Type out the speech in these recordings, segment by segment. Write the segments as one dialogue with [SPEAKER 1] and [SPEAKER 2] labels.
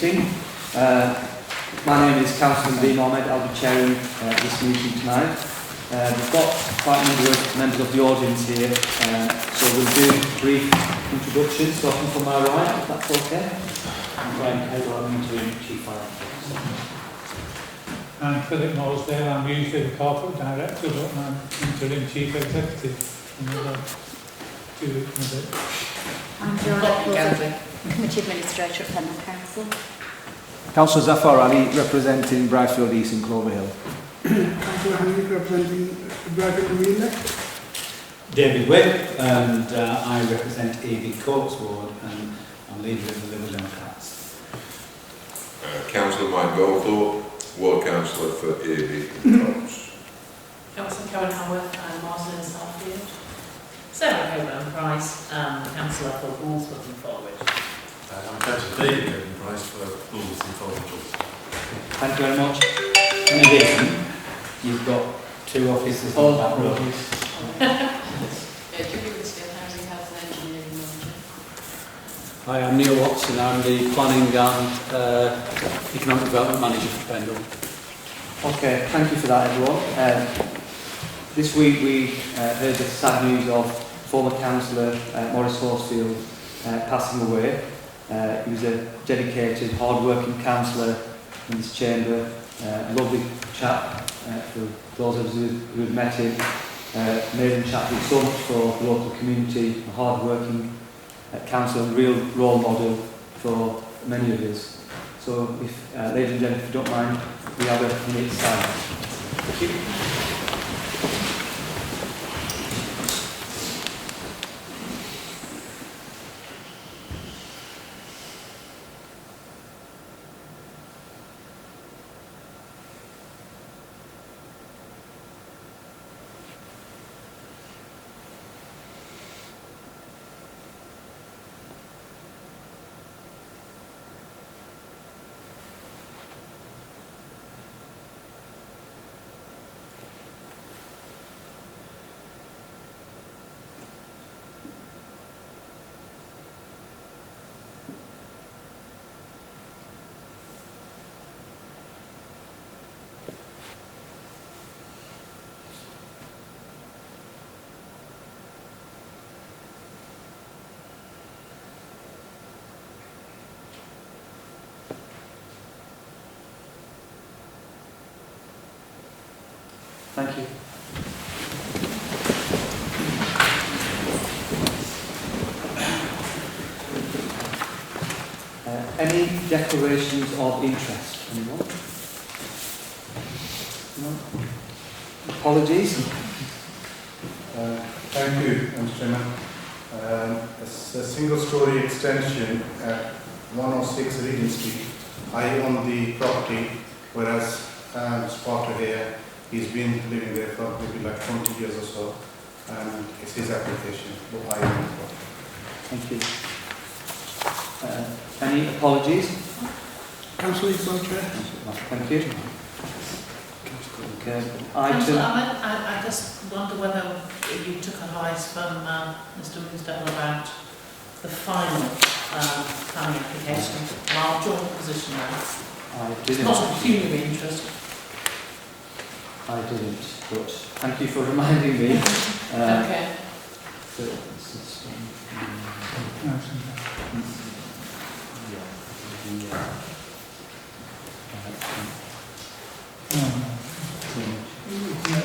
[SPEAKER 1] meeting. My name is Councillor B. Mohammed. I'll be chairing this meeting tonight. We've got quite a number of members of the audience here, so we'll do a brief introduction, starting from my right, if that's okay.
[SPEAKER 2] I'm Brian Cable, I'm interim Chief Financial Officer.
[SPEAKER 3] I'm Philip Morsdale, I'm usually the Corporate Director, but I'm interim Chief Executive. Another 2 weeks and a bit.
[SPEAKER 4] I'm Joanne, Committee Administrator at Penrith Council.
[SPEAKER 5] Councillor Zafar Ali, representing Bradfield East and Clover Hill.
[SPEAKER 6] Councillor Hanif, representing Bradfield Arena.
[SPEAKER 2] David Webb, and I represent AB Coates Ward, and I'm leader of the Liberal Democrats.
[SPEAKER 7] Councillor Mike Goldthorpe, Ward Councillor for AB Coates.
[SPEAKER 8] Councillor Karen Haworth, I'm Marsden in Southfield. Sarah Coburn Price, Councillor for Bulls looking forward.
[SPEAKER 9] I'm Councillor David Price for Bulls and Forward.
[SPEAKER 1] Thank you very much.
[SPEAKER 2] In addition, you've got 2 officers on that road.
[SPEAKER 10] Hi, I'm Neil Watson. I'm the Planning and Economic Development Manager for Pendle.
[SPEAKER 1] Okay, thank you for that, everyone. This week we heard the sad news of former councillor Maurice Horsfield passing away. He was a dedicated, hard-working councillor in this chamber, a lovely chap. For those of us who have met him, amazing chap, did so much for the local community, a hard-working councillor and real role model for many of us. So, if ladies and gentlemen, if you don't mind, we have a minute's silence. Thank you. Thank you. Any declarations of interest? Anyone? No? Apologies.
[SPEAKER 9] Thank you, Mr. Chairman. It's a single-storey extension at 106 Regent Street. I own the property, whereas Spotter here, he's been living there for maybe like 20 years or so, and it's his application, but I own the property.
[SPEAKER 1] Thank you. Any apologies?
[SPEAKER 6] Councillor Chair.
[SPEAKER 1] Thank you. Okay.
[SPEAKER 8] Councillor Ahmed, I just wonder whether you took advice from Mr. Winsdale about the final planning application. Our joint position there.
[SPEAKER 1] I didn't.
[SPEAKER 8] Not a pecuniary interest.
[SPEAKER 1] I didn't, but thank you for reminding me.
[SPEAKER 8] Okay.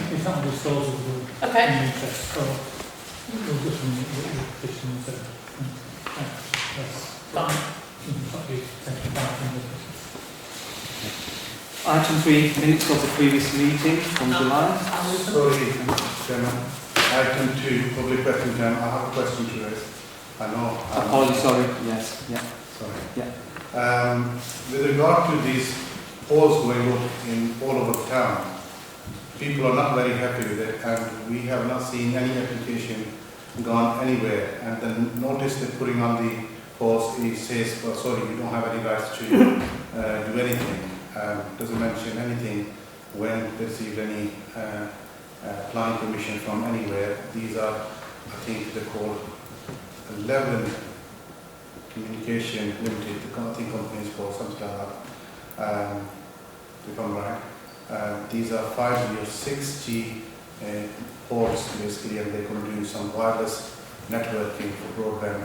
[SPEAKER 3] It's not disposal of the interest, so we'll just remove the petition instead.
[SPEAKER 8] Fine.
[SPEAKER 1] Item 3, minutes of the previous meeting from July.
[SPEAKER 9] Sorry, Mr. Chairman. Item 2, public question time. I have a question to raise. I know.
[SPEAKER 1] Apologies, sorry. Yes. Yeah.
[SPEAKER 9] Sorry.
[SPEAKER 1] Yeah.
[SPEAKER 9] With regard to these polls going up in all over town, people are not very happy with it, and we have not seen any application gone anywhere. And the notice they're putting on the post, it says, well, sorry, you don't have any rights to do anything. Doesn't mention anything when they received any planning permission from anywhere. These are, I think, they're called 11 communication limited, I think companies called something like if I'm right. These are 5G or 6G poles basically, and they're going to do some wireless networking for broadband.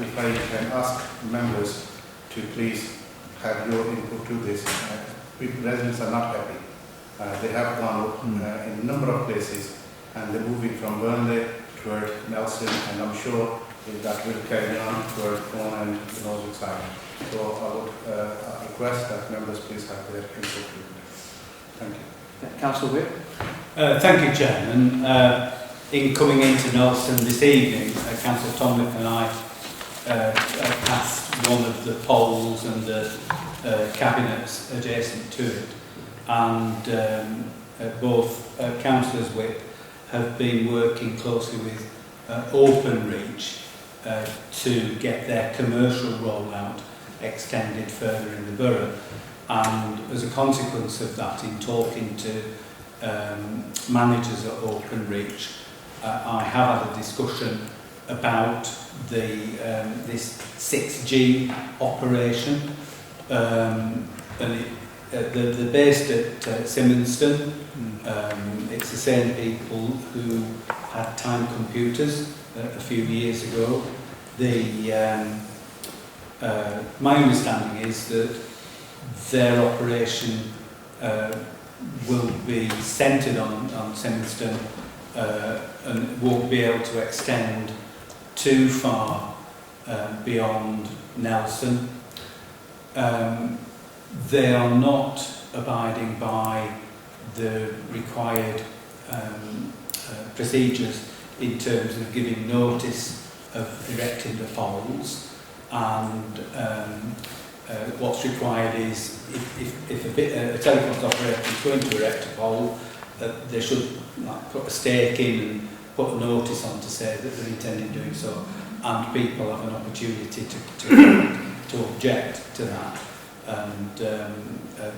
[SPEAKER 9] If I can ask members to please have your input to this. Residents are not happy. They have gone in a number of places, and they're moving from Burnley toward Nelson, and I'm sure that will carry on toward Corn and the Barnoldswick side. So I would request that members please have their input to it. Thank you.
[SPEAKER 1] Councillor Whip.
[SPEAKER 2] Thank you, Chairman. In coming into Nelson this evening, Councillor Tomlin and I passed one of the poles and the cabinets adjacent to it, and both Councillors Whip have been working closely with Openreach to get their commercial rollout extended further in the borough. And as a consequence of that, in talking to managers at Openreach, I have had a discussion about this 6G operation, and they're based at Symonston. It's the same people who had time computers a few years ago. My understanding is that their operation will be centred on Symonston and won't be able to extend too far beyond Nelson. They are not abiding by the required procedures in terms of giving notice of erecting the poles, and what's required is if a telecoms operator is going to erect a pole, they should put a stake in and put a notice on to say that they're intending doing so, and people have an opportunity to object to that, and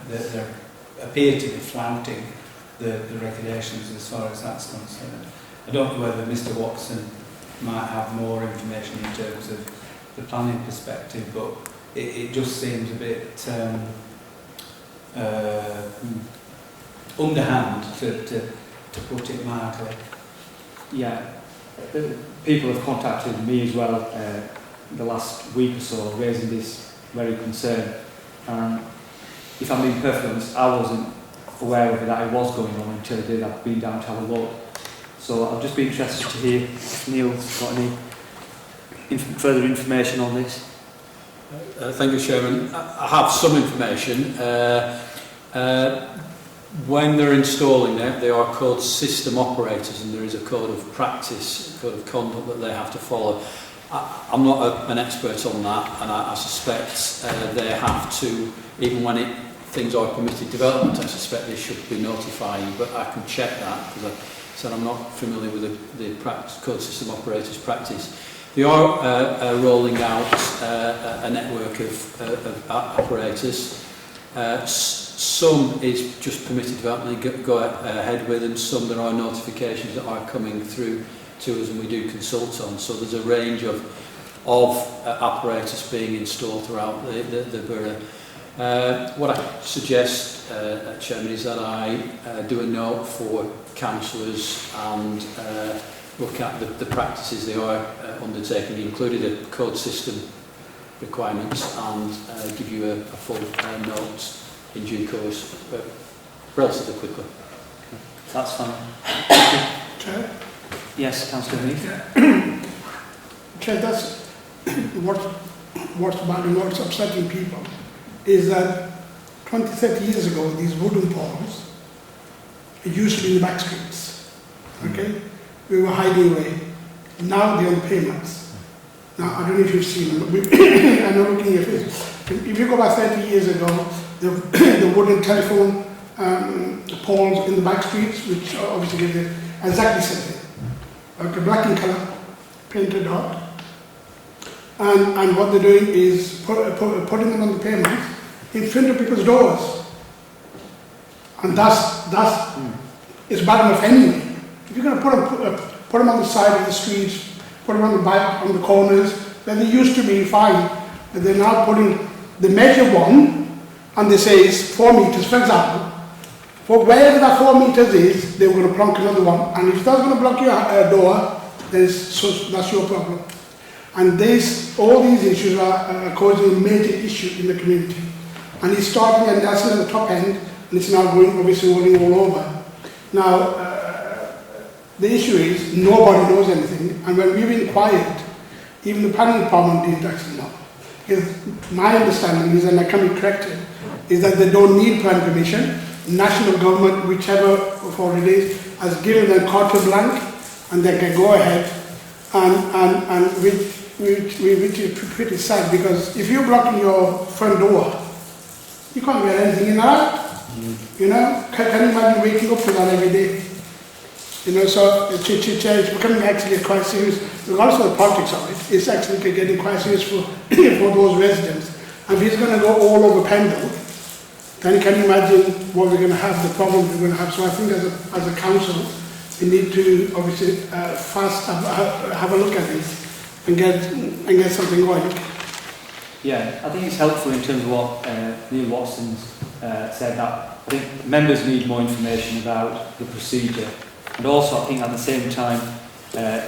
[SPEAKER 2] they appear to be flouting the regulations as far as that's concerned. I don't know whether Mr Watson might have more information in terms of the planning perspective, but it just seems a bit underhand, to put it mildly.
[SPEAKER 1] Yeah, people have contacted me as well the last week or so, raising this very concern. And if I'm being perfectly honest, I wasn't aware of that it was going on until I did. I've been down to have a look. So I'll just be interested to hear if Neil's got any further information on this.
[SPEAKER 10] Thank you, Chairman. I have some information. When they're installing it, they are called system operators, and there is a code of practice, code of conduct that they have to follow. I'm not an expert on that, and I suspect they have to, even when things are permitted development, I suspect they should be notifying, but I can check that, because I said I'm not familiar with the code system operators practice. They are rolling out a network of operators. Some is just permitted development, go ahead with, and some there are notifications that are coming through to us and we do consult on. So there's a range of operators being installed throughout the borough. What I suggest, Chairman, is that I do a note for councillors and look at the practices they are undertaking, including a code system requirements, and give you a full note in due course, relatively quickly.
[SPEAKER 1] That's fine.
[SPEAKER 6] Chair?
[SPEAKER 1] Yes, Councillor Heath.
[SPEAKER 6] Chair, that's what's bad and what's upsetting people is that 20, 30 years ago, these wooden poles, it used to be in the back streets. Okay? We were hiding away. Now they're on payments. Now, I don't know if you've seen them. I'm not looking at it. If you go back 30 years ago, the wooden telephone poles in the back streets, which obviously give the exactly same thing. Okay, black in colour, painted out. And what they're doing is putting them on the pavement in front of people's doors. And that's it's bad enough anyway. If you're going to put them on the side of the streets, put them on the back, on the corners, where they used to be fine, and they're now putting the major one and they say it's 4 meters, for example, for wherever that 4 meters is, they were going to plonk another one. And if that's going to block your door, then that's your problem. And all these issues are causing a major issue in the community. And it's starting and that's at the top end, and it's now going obviously rolling all over. Now, the issue is nobody knows anything, and when we've inquired, even the planning department didn't actually know. Because my understanding is, and I can be corrected, is that they don't need planning permission. National government, whichever authority it is, has given them carte blanche, and they can go ahead, and which is pretty sad, because if you're blocking your front door, you can't get anything in that. You know, can you imagine waking up to that every day? You know, so it's becoming actually quite serious. Regardless of the politics of it, it's actually getting quite serious for those residents. And if it's going to go all over Pendle, then can you imagine what we're going to have, the problems we're going to have. So I think as a council, we need to obviously have a look at this and get something going.
[SPEAKER 1] Yeah, I think it's helpful in terms of what Neil Watson's said, that I think members need more information about the procedure. And also, I think at the same time,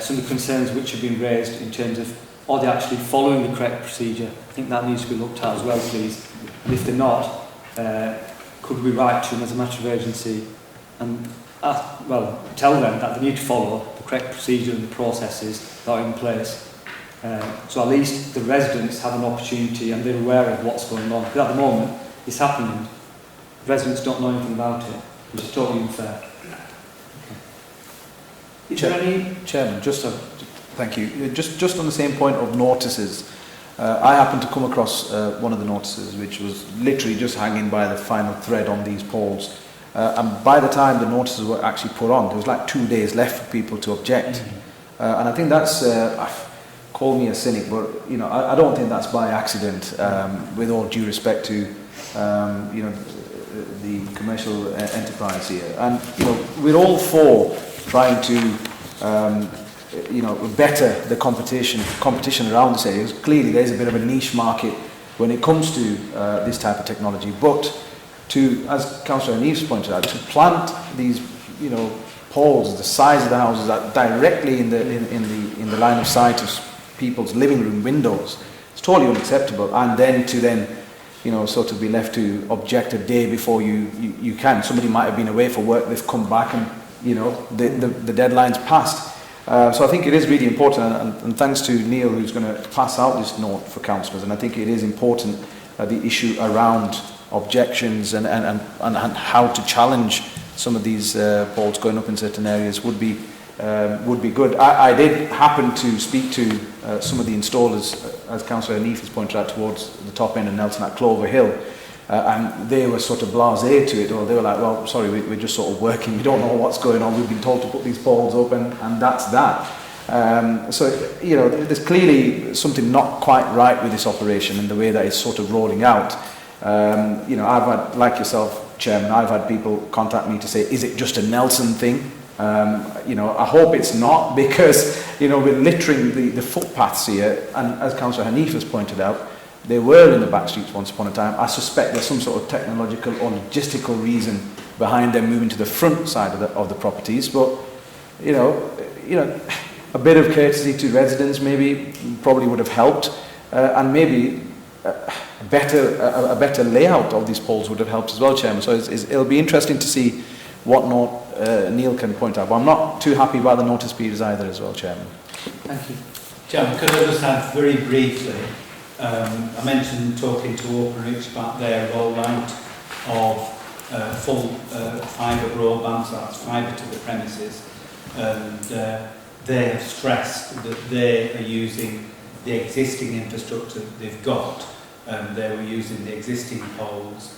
[SPEAKER 1] some of the concerns which have been raised in terms of, are they actually following the correct procedure? I think that needs to be looked at as well, please. And if they're not, could we write to them as a matter of urgency and tell them that they need to follow the correct procedure and the processes that are in place. So at least the residents have an opportunity and they're aware of what's going on. Because at the moment, it's happening. Residents don't know anything about it, which is totally unfair.
[SPEAKER 5] Chairman, thank you. Just on the same point of notices, I happened to come across one of the notices which was literally just hanging by the final thread on these poles. And by the time the notices were actually put on, there was like 2 days left for people to object. And I think that's, call me a cynic, but you know, I don't think that's by accident, with all due respect to you know, the commercial enterprise here. And you know, we're all for trying to you know, better the competition around this area. Clearly there's a bit of a niche market when it comes to this type of technology, but to, as Councillor Neves pointed out, to plant these, you know, poles the size of the houses that directly in the line of sight of people's living room windows, it's totally unacceptable. And then you know, sort of be left to object a day before you can. Somebody might have been away for work, they've come back, and you know, the deadline's passed. So I think it is really important, and thanks to Neil, who's going to pass out this note for councillors. And I think it is important, the issue around objections and how to challenge some of these poles going up in certain areas would be good. I did happen to speak to some of the installers, as Councillor Neef has pointed out, towards the top end of Nelson at Clover Hill. And they were sort of blasé to it, or they were like, well, sorry, we're just sort of working, we don't know what's going on, we've been told to put these poles up, and that's that. So, you know, there's clearly something not quite right with this operation and the way that it's sort of rolling out. You know, I've had, like yourself, Chairman, I've had people contact me to say, is it just a Nelson thing? You know, I hope it's not, because, you know, we're littering the footpaths here, and as Councillor Hanif has pointed out, they were in the back streets once upon a time. I suspect there's some sort of technological or logistical reason behind them moving to the front side of the properties. But you know, a bit of courtesy to residents maybe probably would have helped, and maybe a better layout of these poles would have helped as well, Chairman. So it'll be interesting to see what note Neil can point out. But I'm not too happy about the notice periods either as well, Chairman.
[SPEAKER 1] Thank you.
[SPEAKER 2] Chairman, could I just add very briefly? I mentioned talking to Openreach about their rollout of full fibre broadband, so that's fibre to the premises, and they have stressed that they are using the existing infrastructure that they've got, and they were using the existing poles.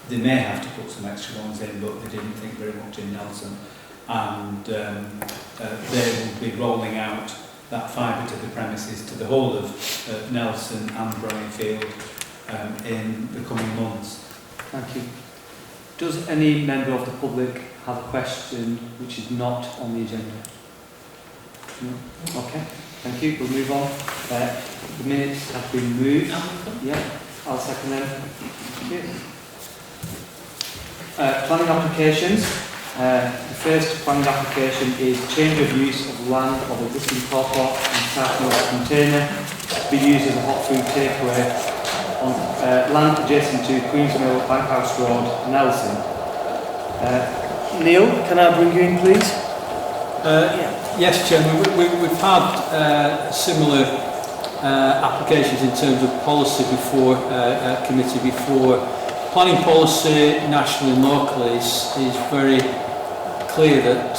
[SPEAKER 2] They may have to put some extra ones in, but they didn't think very much in Nelson, and they will be rolling out that fibre to the premises to the whole of Nelson and Brianfield in the coming months.
[SPEAKER 1] Thank you. Does any member of the public have a question which is not on the agenda? No? Okay, thank you. We'll move on. The minutes have been moved. Yeah, I'll second them. Thank you. Planning applications. The first planning application is change of use of land of existing car park and south-north container to be used as a hot food takeaway on land adjacent to Queen's Mill, Bankhouse Road, Nelson. Neil, can I bring you in, please?
[SPEAKER 10] Yes, Chairman. We've had similar applications in terms of policy before committee before. Planning policy nationally and locally is very clear that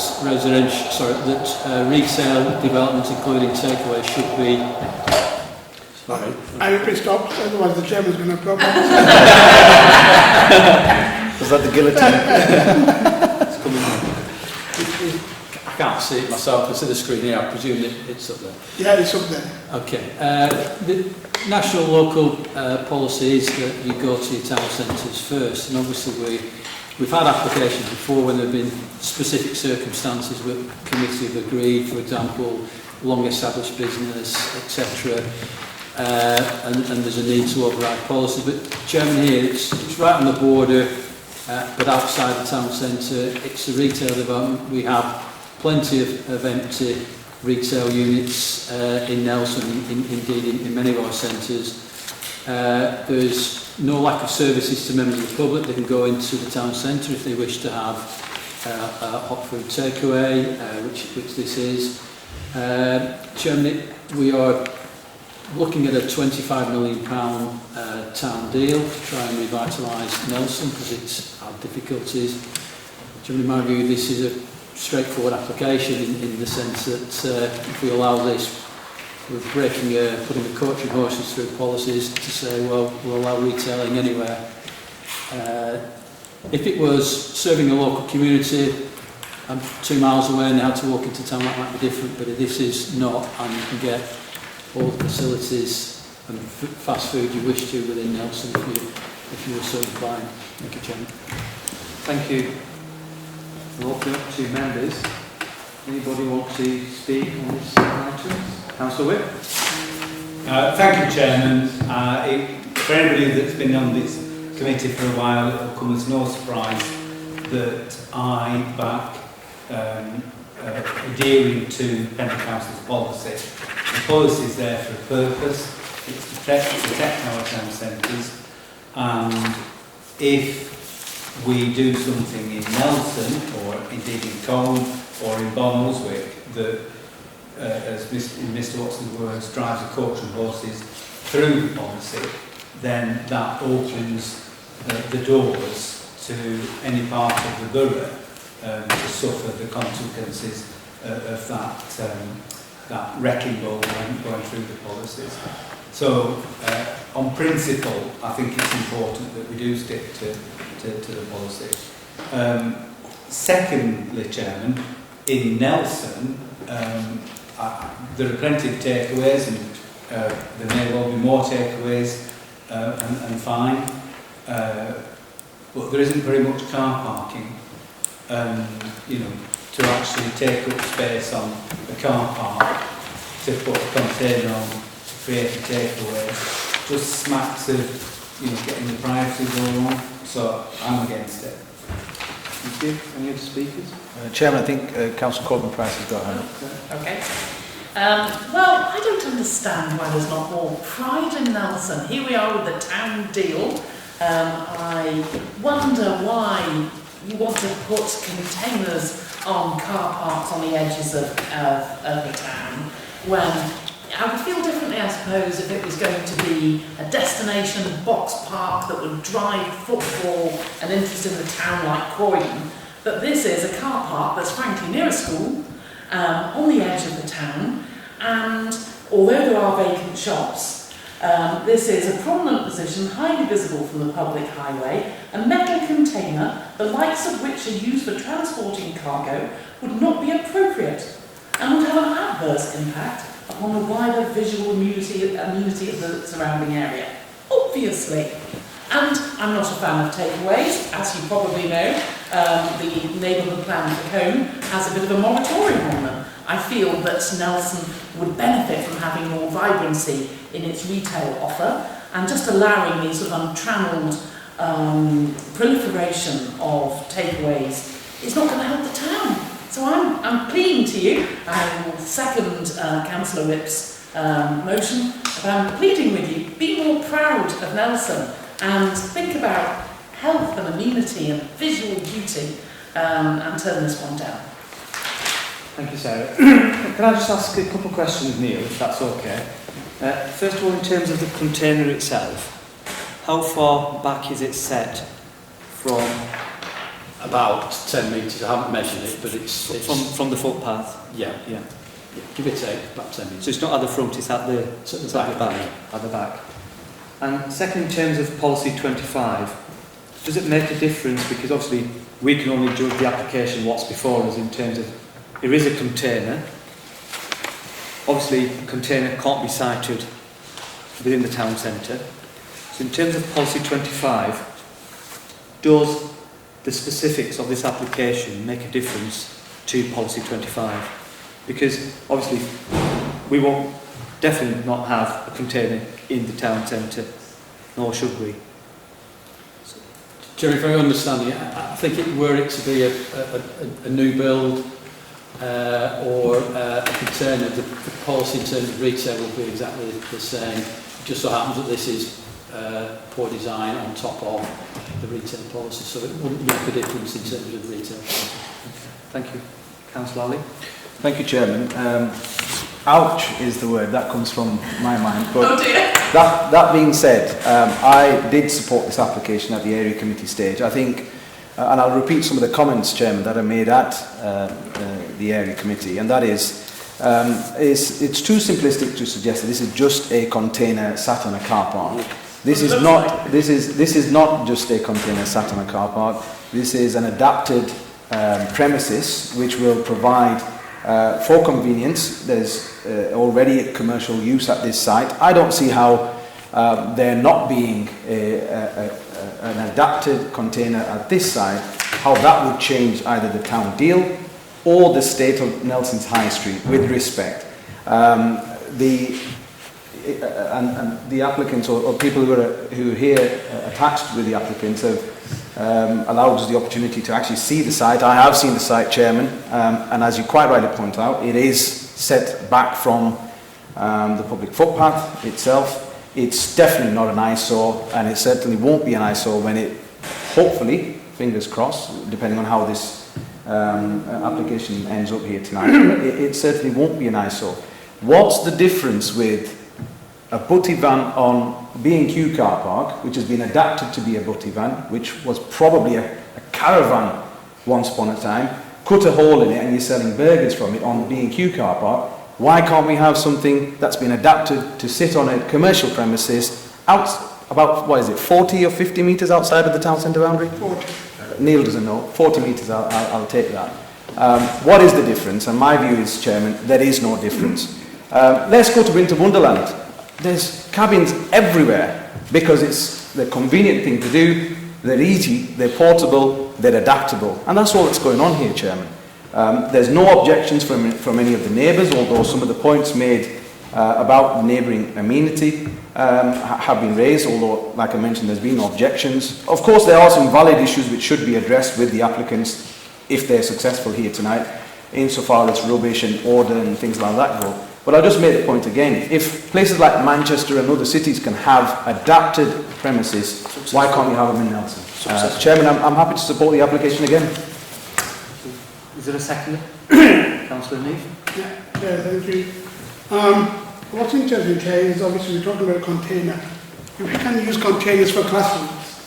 [SPEAKER 10] retail development, including takeaway, should be. Sorry.
[SPEAKER 6] I will stop, otherwise the chairman's going to problem.
[SPEAKER 5] Was that the guillotine?
[SPEAKER 10] It's coming on. I can't see it myself. I see the screen here. I presume it's up there.
[SPEAKER 6] Yeah, it's up there.
[SPEAKER 10] Okay. The national local policy is that you go to your town centres first, and obviously we've had applications before when there have been specific circumstances where the committee have agreed, for example, long established business, etc. And there's a need to override policy. But Chairman, here it's right on the border, but outside the town centre. It's a retail development. We have plenty of empty retail units in Nelson, indeed in many of our centres. There's no lack of services to members of the public. They can go into the town centre if they wish to have a hot food takeaway, which this is. Chairman, we are looking at a £25 million town deal to try and revitalise Nelson because it's had difficulties. Chairman, in my view, this is a straightforward application in the sense that if we allow this, we're putting the coach and horses through policies to say, well, we'll allow retailing anywhere. If it was serving a local community, I'm 2 miles away and they had to walk into town, that might be different, but this is not, and you can get all the facilities and fast food you wish to within Nelson if you were so inclined. Thank you, Chairman.
[SPEAKER 1] Thank you. We'll open up to members. Anybody want to speak on this item? Councillor Wick.
[SPEAKER 2] Thank you, Chairman. For anybody that's been on this committee for a while, it will come as no surprise that I back adhering to Pembroke Council's policy. The policy is there for a purpose. It's to protect our town centres, and if we do something in Nelson or indeed in Colne or in Barnoldswick that, as in Mr Watson's words, drives the coach and horses through the policy, then that opens the doors to any part of the borough to suffer the consequences of that wrecking ball going through the policies. So, on principle, I think it's important that we do stick to the policy. Secondly, Chairman, in Nelson, there are plenty of takeaways, and there may well be more takeaways, and fine. But there isn't very much car parking, to actually take up space on the car park to put a container on to create a takeaway. Just smacks of, getting the privacy going on. So I'm against it.
[SPEAKER 1] Thank you. Any other speakers?
[SPEAKER 5] Chairman, I think Councillor Corbyn Price has got a hand.
[SPEAKER 8] Okay. Well, I don't understand why there's not more pride in Nelson. Here we are with the town deal. I wonder why you want to put containers on car parks on the edges of the town when I would feel differently, I suppose, if it was going to be a destination box park that would drive footfall and interest in the town like Croydon. But this is a car park that's frankly near a school, on the edge of the town, and although there are vacant shops, this is a prominent position, highly visible from the public highway. A metal container, the likes of which are used for transporting cargo, would not be appropriate and would have an adverse impact upon the wider visual amenity of the surrounding area. Obviously. And I'm not a fan of takeaways, as you probably know. The neighbourhood plan for Colne has a bit of a moratorium on them. I feel that Nelson would benefit from having more vibrancy in its retail offer and just allowing these sort of untrammelled proliferation of takeaways is not going to help the town. So I'm pleading to you, I will second Councillor Whip's motion, I'm pleading with you, be more proud of Nelson and think about health and amenity and visual beauty and turn this one down.
[SPEAKER 1] Thank you, Sarah. Can I just ask a couple of questions, Neil, if that's okay? First of all, in terms of the container itself, how far back is it set from
[SPEAKER 10] About 10 metres, I haven't measured it, but it's
[SPEAKER 1] from the footpath?
[SPEAKER 10] yeah,
[SPEAKER 1] Yeah.
[SPEAKER 10] give or take, about 10 metres.
[SPEAKER 1] So it's not at the front, it's at the,
[SPEAKER 10] It's at the
[SPEAKER 1] it's at the
[SPEAKER 10] back,
[SPEAKER 1] back. At the back. And second, in terms of policy 25, does it make a difference? Because obviously we can only judge the application what's before us in terms of there is a container. Obviously, a container can't be sited within the town centre. So in terms of policy 25, does the specifics of this application make a difference to policy 25? Because obviously we won't definitely not have a container in the town centre, nor should we.
[SPEAKER 10] Jerry, if I understand you, I think were it to be a new build or a container, the policy in terms of retail will be exactly the same. It just so happens that this is poor design on top of the retail policy, so it wouldn't make a difference in terms of retail policy.
[SPEAKER 1] Thank you. Councillor Ali?
[SPEAKER 5] Thank you, Chairman. Ouch is the word that comes from my mind. But
[SPEAKER 8] Oh dear.
[SPEAKER 5] that being said, I did support this application at the area committee stage. I think, and I'll repeat some of the comments, Chairman, that are made at the area committee, and that is it's too simplistic to suggest that this is just a container sat on a car park. This is not just a container sat on a car park. This is an adapted premises which will provide for convenience. There's already commercial use at this site. I don't see how there not being an adapted container at this site, how that would change either the town deal or the state of Nelson's High Street with respect. The applicants or people who are here attached with the applicants have allowed us the opportunity to actually see the site. I have seen the site, Chairman, and as you quite rightly point out, it is set back from the public footpath itself. It's definitely not an eyesore, and it certainly won't be an eyesore when it, hopefully, fingers crossed, depending on how this application ends up here tonight, it certainly won't be an eyesore. What's the difference with a butty van on B&Q car park, which has been adapted to be a butty van, which was probably a caravan once upon a time, cut a hole in it and you're selling burgers from it on B&Q car park? Why can't we have something that's been adapted to sit on a commercial premises out about, 40 or 50 metres outside of the town centre boundary?
[SPEAKER 6] 40.
[SPEAKER 5] Neil doesn't know. 40 metres, I'll take that. What is the difference? And my view is, Chairman, there is no difference. Let's go to Winter Wonderland. There's cabins everywhere because it's the convenient thing to do, they're easy, they're portable, they're adaptable. And that's all that's going on here, Chairman. There's no objections from any of the neighbours, although some of the points made about neighbouring amenity have been raised, although, like I mentioned, there's been no objections. Of course, there are some valid issues which should be addressed with the applicants if they're successful here tonight, insofar as rubbish and order and things like that go. But I'll just make the point again, if places like Manchester and other cities can have adapted premises, why can't we have them in Nelson? Chairman, I'm happy to support the application again.
[SPEAKER 1] Is there a second? Councillor Neave?
[SPEAKER 6] Yeah, thank you. What's interesting here is obviously we're talking about a container. If we can use containers for classrooms,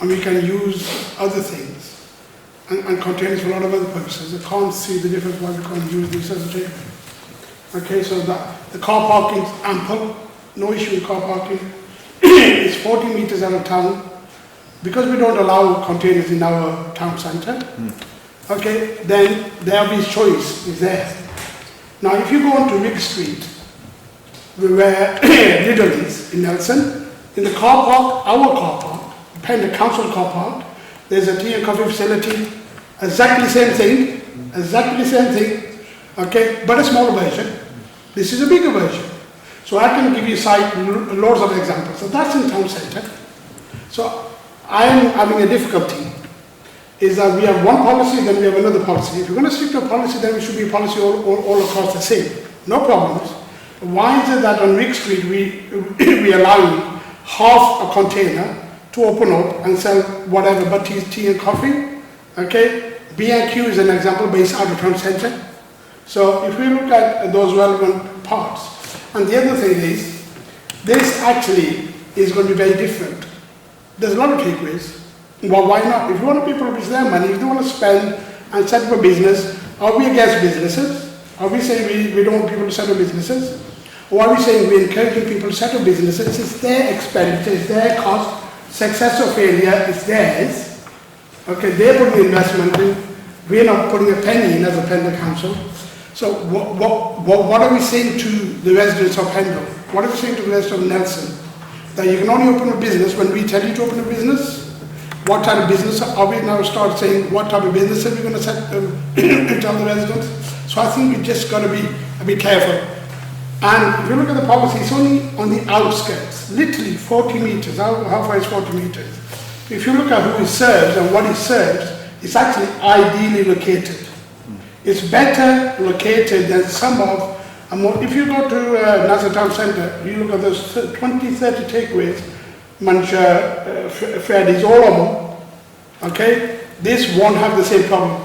[SPEAKER 6] and we can use other things, and containers for a lot of other purposes, I can't see the difference why we can't use these as a table. Okay, so the car parking is ample, no issue with car parking. It's 40 metres out of town. Because we don't allow containers in our town centre, okay, then the obvious choice is there. Now, if you go onto Rick Street, where Lidl is in Nelson, in the car park, our car park, the council car park, there's a tea and coffee facility, exactly the same thing, okay, but a smaller version. This is a bigger version. So I can give you loads of examples. So that's in town centre. So I am having a difficulty is that we have one policy, then we have another policy. If you're going to stick to a policy, then it should be a policy all across the same. No problems. Why is it that on Rick Street we allow half a container to open up and sell whatever but tea and coffee? Okay, B&Q is an example based out of town centre. So if we look at those relevant parts, and the other thing is, this actually is going to be very different. There's a lot of takeaways. Well, why not? If you want people to use their money, if they want to spend and set up a business, are we against businesses? Are we saying we don't want people to set up businesses? Or are we saying we're encouraging people to set up businesses? It's their expenditure, it's their cost, success or failure is theirs. Okay, they're putting the investment in, we're not putting a penny in as a Pendle Council. So what are we saying to the residents of Pendle? What are we saying to the residents of Nelson? That you can only open a business when we tell you to open a business? What type of business are we now start saying what type of business are we going to set tell the residents? So I think we just got to be a bit careful. And if you look at the policy, it's only on the outskirts, literally 40 meters. How far is 40 meters? If you look at who it serves and what it serves, it's actually ideally located. It's better located than some of, if you go to Nassau Town Centre, you look at those 20, 30 takeaways, Mancha, Freddy's, all of them, okay? This won't have the same problem.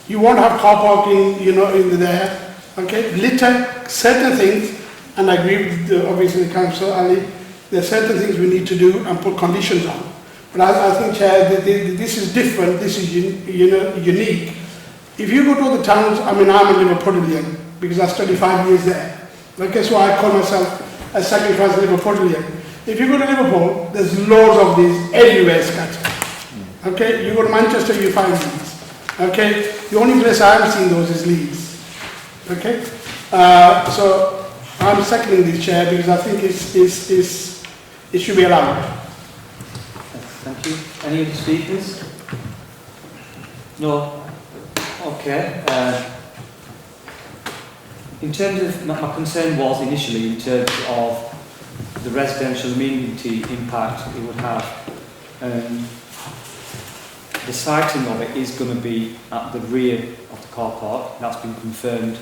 [SPEAKER 6] You won't have car parking, in there, okay? Litter, certain things, and I agree with obviously the Councillor Ali, there are certain things we need to do and put conditions on. But I think, Chair, this is different, this is unique. If you go to other towns, I'm a Liverpudlian, because I studied 5 years there. Okay, so I call myself a second-class Liverpudlian. If you go to Liverpool, there's loads of these everywhere scattered. Okay, you go to Manchester, you find these. Okay, the only place I haven't seen those is Leeds. Okay, so I'm seconding this, Chair, because I think it should be allowed.
[SPEAKER 1] Thank you. Any other speakers? No? Okay. In terms of, my concern was initially in terms of the residential amenity impact it would have. The siting of it is going to be at the rear of the car park. That's been confirmed.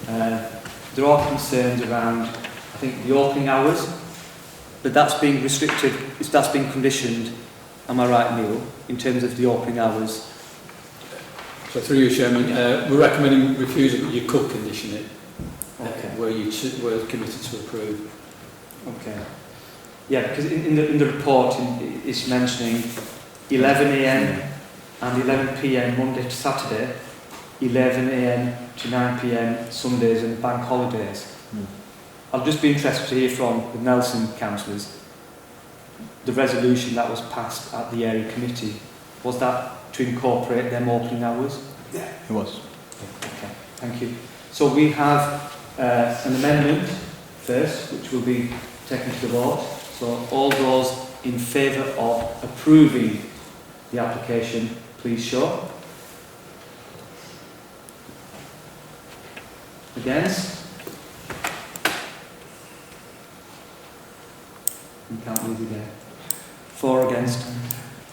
[SPEAKER 1] There are concerns around, I think, the opening hours, but that's being restricted, that's being conditioned, am I right, Neil, in terms of the opening hours?
[SPEAKER 10] So through you, Chairman, we're recommending refusal, but you could condition it,
[SPEAKER 1] Okay.
[SPEAKER 10] where you were committed to approve.
[SPEAKER 1] Okay. Yeah, because in the report it's mentioning 11 a.m. and 11 p.m. Monday to Saturday, 11 a.m. to 9 p.m. Sundays and bank holidays. I'll just be interested to hear from the Nelson councillors the resolution that was passed at the area committee. Was that to incorporate them opening hours?
[SPEAKER 6] Yeah,
[SPEAKER 5] It was.
[SPEAKER 1] Okay, thank you. So we have an amendment first, which will be taken to the vote. So all those in favour of approving the application, please show. Against? You can't move again. 4 against,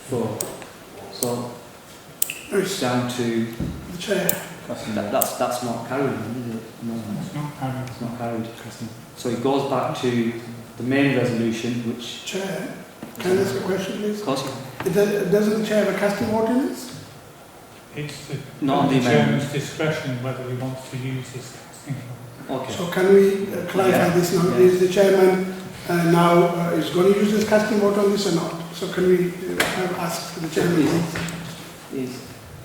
[SPEAKER 1] 4. So it's down to
[SPEAKER 6] the Chair.
[SPEAKER 1] that's not carried, is it? No,
[SPEAKER 3] It's not carried.
[SPEAKER 1] it's not carried. So it goes back to the main resolution, which...
[SPEAKER 6] Chair, can I ask a question, please?
[SPEAKER 1] Of course,
[SPEAKER 6] Doesn't the Chair have a casting vote in this?
[SPEAKER 3] It's
[SPEAKER 1] Not on the
[SPEAKER 3] the
[SPEAKER 1] amendment.
[SPEAKER 3] Chairman's discretion whether he wants to use his casting vote.
[SPEAKER 1] Okay.
[SPEAKER 6] So can we clarify this now?
[SPEAKER 1] Yeah.
[SPEAKER 6] Is the Chairman now is going to use his casting vote on this or not? So can we ask the Chairman?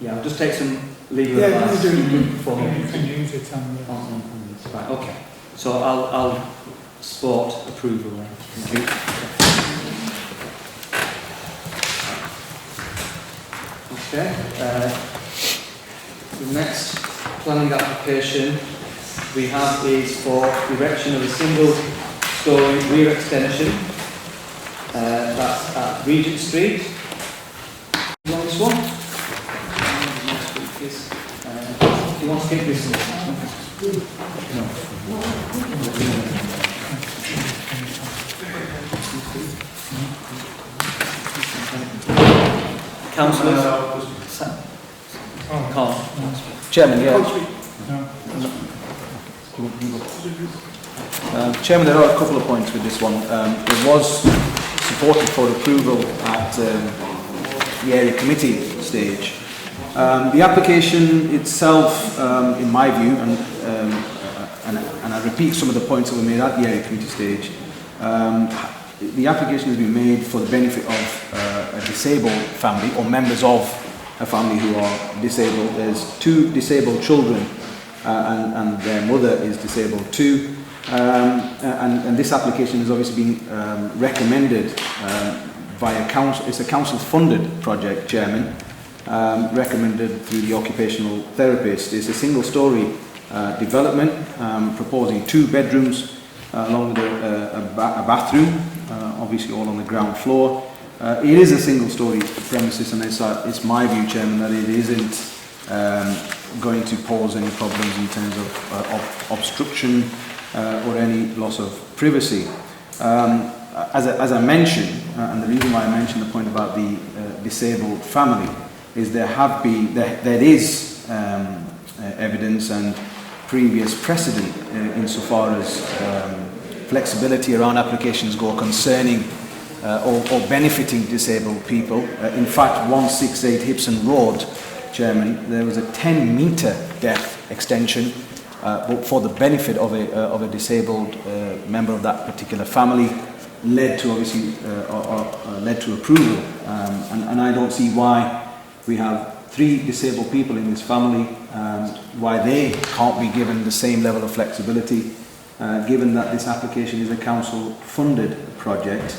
[SPEAKER 1] Yeah, I'll just take some legal
[SPEAKER 6] Yeah,
[SPEAKER 1] advice.
[SPEAKER 6] please do.
[SPEAKER 1] Before
[SPEAKER 3] You can use it on the...
[SPEAKER 1] on this. Right, okay. So I'll support approval then. Thank you. Okay. The next planning application we have is for erection of a single-storey rear extension. That's at Regent Street. You want this one? Do you want to skip this one? No. Councillors?
[SPEAKER 3] Oh,
[SPEAKER 1] Can't.
[SPEAKER 5] Chairman, yeah.
[SPEAKER 3] no.
[SPEAKER 5] Chairman, there are a couple of points with this one. It was supported for approval at the area committee stage. The application itself, in my view, and I repeat some of the points that were made at the area committee stage, the application has been made for the benefit of a disabled family or members of a family who are disabled. There's 2 disabled children and their mother is disabled too. And this application has obviously been recommended via council. It's a council-funded project, Chairman, recommended through the occupational therapist. It's a single-storey development proposing 2 bedrooms along with a bathroom, obviously all on the ground floor. It is a single-storey premises, and it's my view, Chairman, that it isn't going to pose any problems in terms of obstruction or any loss of privacy. As I mentioned, and the reason why I mentioned the point about the disabled family is there is evidence and previous precedent insofar as flexibility around applications go concerning or benefiting disabled people. In fact, 168 Hibson Road, Chairman, there was a 10-metre depth extension but for the benefit of a disabled member of that particular family, led to obviously led to approval. And I don't see why we have 3 disabled people in this family, why they can't be given the same level of flexibility, given that this application is a council-funded project,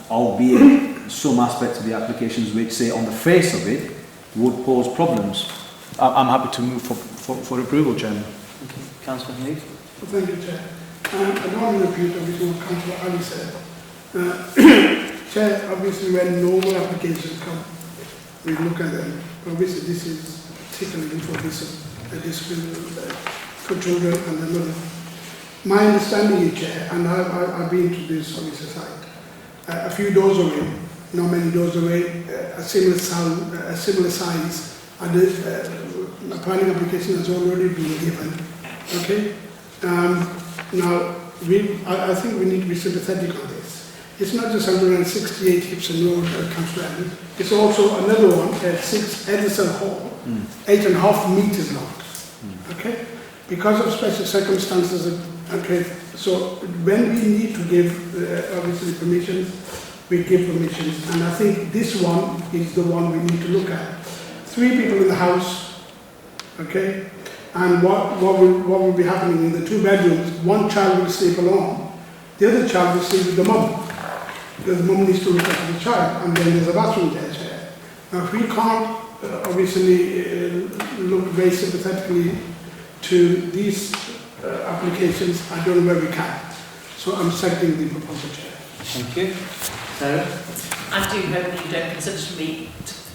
[SPEAKER 5] albeit some aspects of the applications which say on the face of it would pose problems. I'm happy to move for approval, Chairman.
[SPEAKER 1] Okay. Councillor Heath.
[SPEAKER 6] Thank you, Chair. I don't want to repeat obviously what Councillor Ali said. Chair, obviously when normal applications come, we look at them. Obviously this is particularly for for children and the mother. My understanding is, Chair, and I've been to this obviously site, a few doors away, not many doors away, a similar size, and a planning application has already been given. Okay? Now, I think we need to be sympathetic on this. It's not just 168 Hibson Road, Councillor Allen, it's also another one at 6 Edison Hall, 8.5 meters long. Okay? Because of special circumstances, okay, so when we need to give, obviously, permissions, we give permissions, and I think this one is the one we need to look at. 3 people in the house, okay, and what will be happening in the 2 bedrooms, 1 child will sleep alone, the other child will sleep with the mum, because the mum needs to look after the child, and then there's a bathroom there. Now, if we can't obviously look very sympathetically to these applications, I don't know where we can. So I'm seconding the proposal, Chair.
[SPEAKER 1] Thank you. Sarah?
[SPEAKER 8] I do hope that you don't consider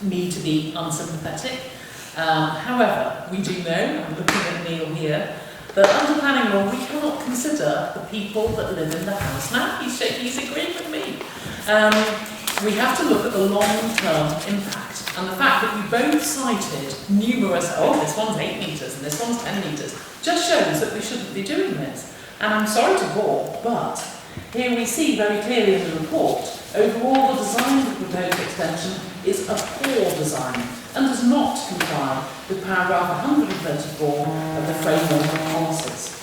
[SPEAKER 8] me to be unsympathetic. However, we do know, I'm looking at Neil here, that under planning law we cannot consider the people that live in the house. Now he's shaking, he's agreeing with me. We have to look at the long-term impact, and the fact that we both cited numerous, this one's 8 metres and this one's 10 metres, just shows that we shouldn't be doing this. And I'm sorry to bore, but here we see very clearly in the report, overall the design of the proposed extension is a poor design and does not comply with paragraph 134 of the framework policies.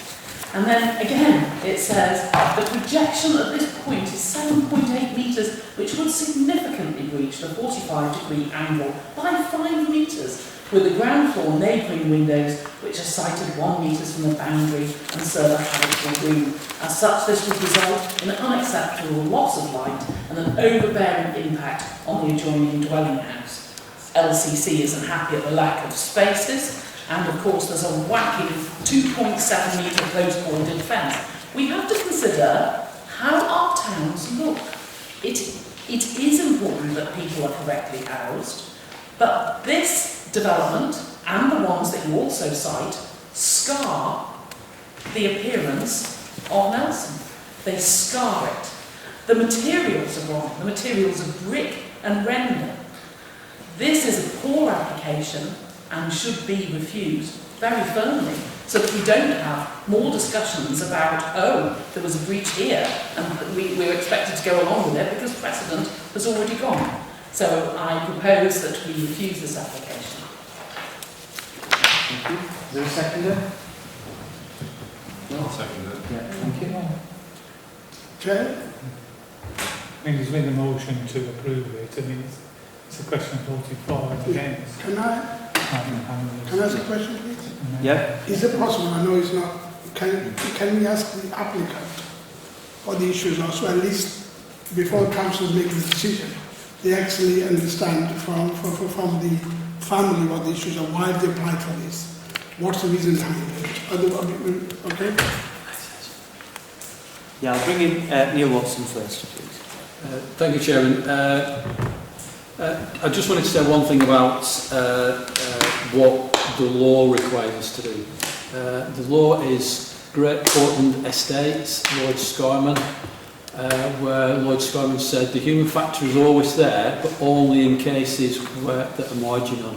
[SPEAKER 8] And then again it says the projection at this point is 7.8 metres, which would significantly breach the 45-degree angle by 5 metres, with the ground floor neighbouring windows which are sited 1 metre from the boundary and serve a habitable room. As such, this would result in an unacceptable loss of light and an overbearing impact on the adjoining dwelling house. LCC isn't happy at the lack of spaces, and of course there's a whacking 2.7 metre close boarded fence. We have to consider how our towns look. It is important that people are correctly housed, but this development and the ones that you also cite scar the appearance of Nelson. They scar it. The materials are wrong. The materials are brick and render. This is a poor application and should be refused very firmly, so that we don't have more discussions about, oh, there was a breach here and we were expected to go along with it because precedent has already gone. So I propose that we refuse this application.
[SPEAKER 1] Thank you. Is there a seconder?
[SPEAKER 7] I'll second it.
[SPEAKER 1] Yeah, thank you.
[SPEAKER 6] Chair,
[SPEAKER 3] I mean, there's been a motion to approve it. I mean, it's a question of voting for and against.
[SPEAKER 6] can I ask a question, please?
[SPEAKER 1] Yeah.
[SPEAKER 6] Is it possible, I know it's not, can we ask the applicant what the issues are, so at least before council make the decision, they actually understand from the family what the issues are, why they applied for this, what's the reason behind it. Okay?
[SPEAKER 1] Yeah, I'll bring in Neil Watson first, please.
[SPEAKER 10] Thank you, Chairman. I just wanted to say one thing about what the law requires us to do. The law is Great Portland Estates, Lloyd Scoyman, where Lloyd Scoyman said the human factor is always there, but only in cases that are marginal.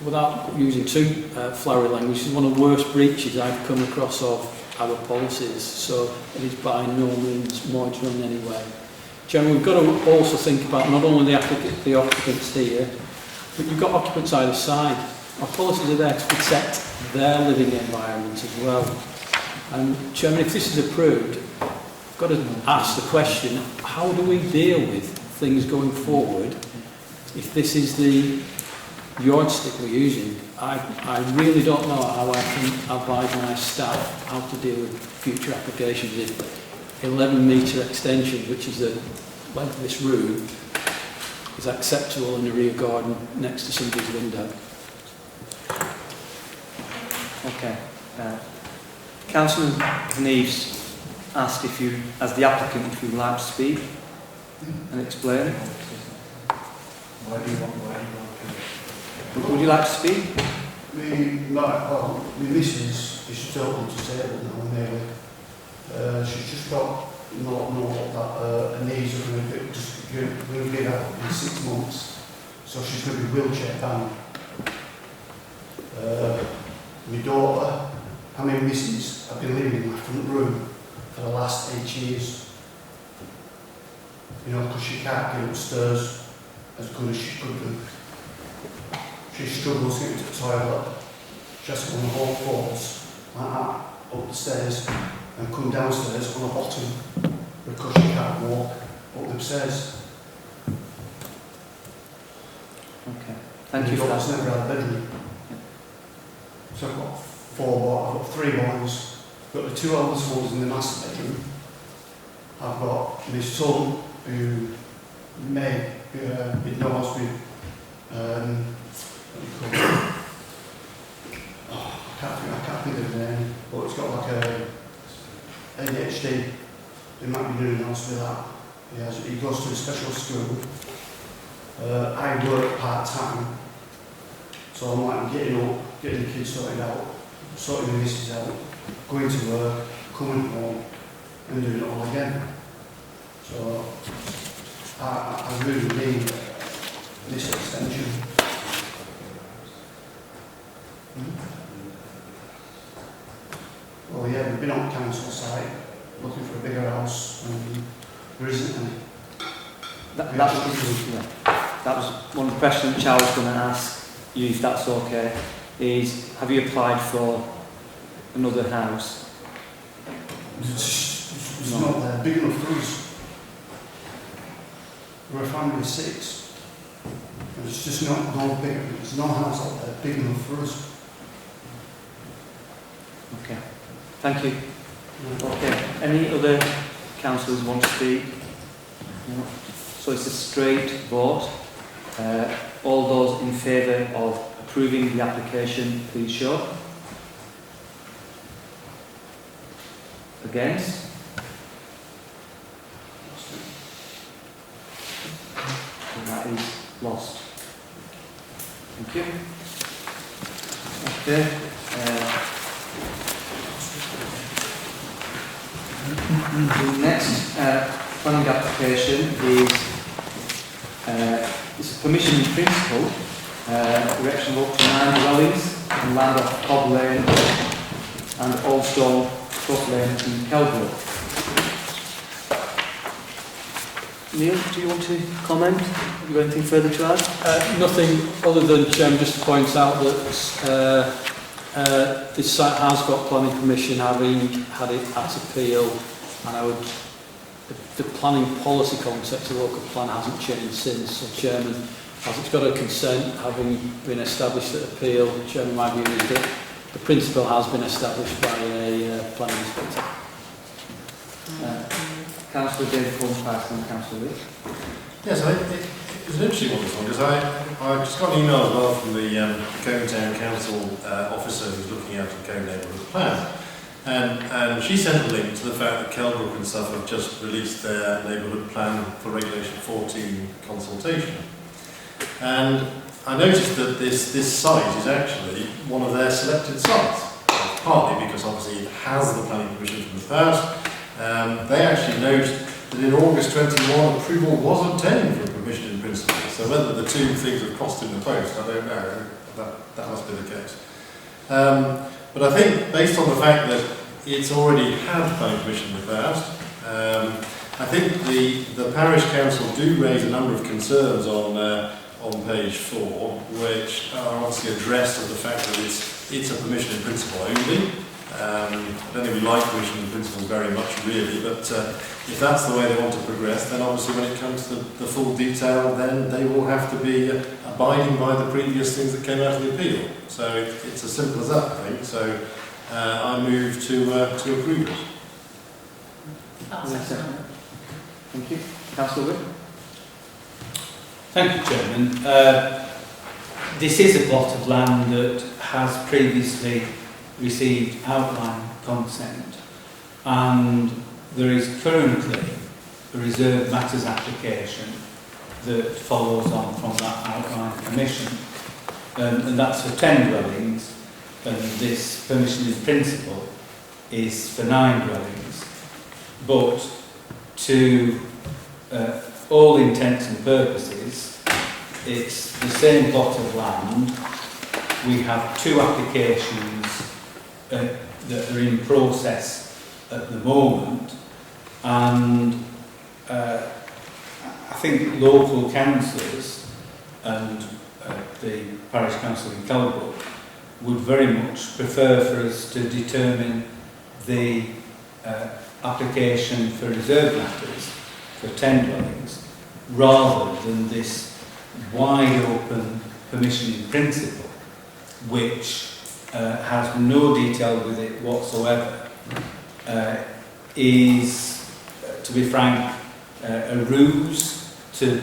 [SPEAKER 10] Without using too flowery language, this is one of the worst breaches I've come across of our policies, so it is by no means marginal in any way. Chairman, we've got to also think about not only the occupants here, but you've got occupants either side. Our policies are there to protect their living environment as well. And Chairman, if this is approved, I've got to ask the question, how do we deal with things going forward if this is the yardstick we're using? I really don't know how I can advise my staff how to deal with future applications if 11-metre extension, which is the length of this room, is acceptable in a rear garden next to somebody's window.
[SPEAKER 1] Okay. Councillor Neves asked if you, as the applicant, if you would like to speak and explain.
[SPEAKER 11] Why do you want
[SPEAKER 1] Would you like to speak?
[SPEAKER 11] my missus is totally disabled now, nearly. She's just got not that her knees are going to give out in 6 months, so she's going to be wheelchair bound. My daughter and my missus have been living in my front room for the last 8 years. You know, because she can't get upstairs as good as she could do. She struggles getting to the toilet. She has to go on the whole floors, like that, up the stairs, and come downstairs on the bottom because she can't walk up the stairs.
[SPEAKER 1] Okay. Thank you for
[SPEAKER 11] I've
[SPEAKER 1] that.
[SPEAKER 11] never had a bedroom. So I've got 3 boys. I've got the 2 eldest ones in the master bedroom. I've got my son who may be diagnosed with I can't think of the name, but it's got like a ADHD. He might be doing else with that. He goes to a special school. I work part-time, so I'm like getting up, getting the kids sorted out, sorting the missus out, going to work, coming home, and doing it all again. So I really need this extension. Well, yeah, we've been on council site looking for a bigger house, and there isn't any.
[SPEAKER 1] That was one of the questions which I was going to ask you, if that's okay, is have you applied for another house?
[SPEAKER 11] It's not there, big enough for us. We're a family of 6. And it's just no big, there's no house out there big enough for us.
[SPEAKER 1] Okay. Thank you. Okay. Any other councillors want to speak? No. So it's a straight vote. All those in favour of approving the application, please show. Against? And that is lost. Thank you. Okay. The next planning application is permission in principle, erection of up to 9 dwellings and land off Cobb Lane and Oldstone, Cross Lane in Kelbrook. Neil, do you want to comment? Have you got anything further to add?
[SPEAKER 10] Nothing other than, Chairman, just to point out that this site has got planning permission, having had it at appeal, and the planning policy concept of local plan hasn't changed since. So, Chairman, as it's got a consent having been established at appeal, Chairman, my view is that the principle has been established by a planning inspector.
[SPEAKER 1] Councillor David Cornpass and Councillor Lee.
[SPEAKER 12] Yes, it was an interesting one, this one, because I just got an email as well from the Cone Town Council officer who's looking after the Cone Neighbourhood Plan. And she sent a link to the fact that Kelbrook and stuff have just released their neighbourhood plan for Regulation 14 consultation. And I noticed that this site is actually one of their selected sites, partly because obviously it has the planning permission from the past. They actually note that in August 21 approval was obtained for permission in principle. So whether the two things have crossed in the post, I don't know. That must be the case. But I think based on the fact that it's already had planning permission in the past, I think the parish council do raise a number of concerns on page 4, which are obviously addressed to the fact that it's a permission in principle only. I don't think we like permission in principle very much really, but if that's the way they want to progress, then obviously when it comes to the full detail, then they will have to be abiding by the previous things that came out of the appeal. So it's as simple as that, I think. So I move to approve it.
[SPEAKER 1] Thank you. Councillor Wick.
[SPEAKER 2] Thank you, Chairman. This is a plot of land that has previously received outline consent, and there is currently a reserved matters application that follows on from that outline permission, and that's for 10 dwellings, and this permission in principle is for 9 dwellings, but to all intents and purposes it's the same plot of land. We have 2 applications that are in process at the moment, and I think local councillors and the parish council in Kelbrook would very much prefer for us to determine the application for reserve matters for 10 dwellings rather than this wide open permission in principle, which has no detail with it whatsoever, is, to be frank, a ruse to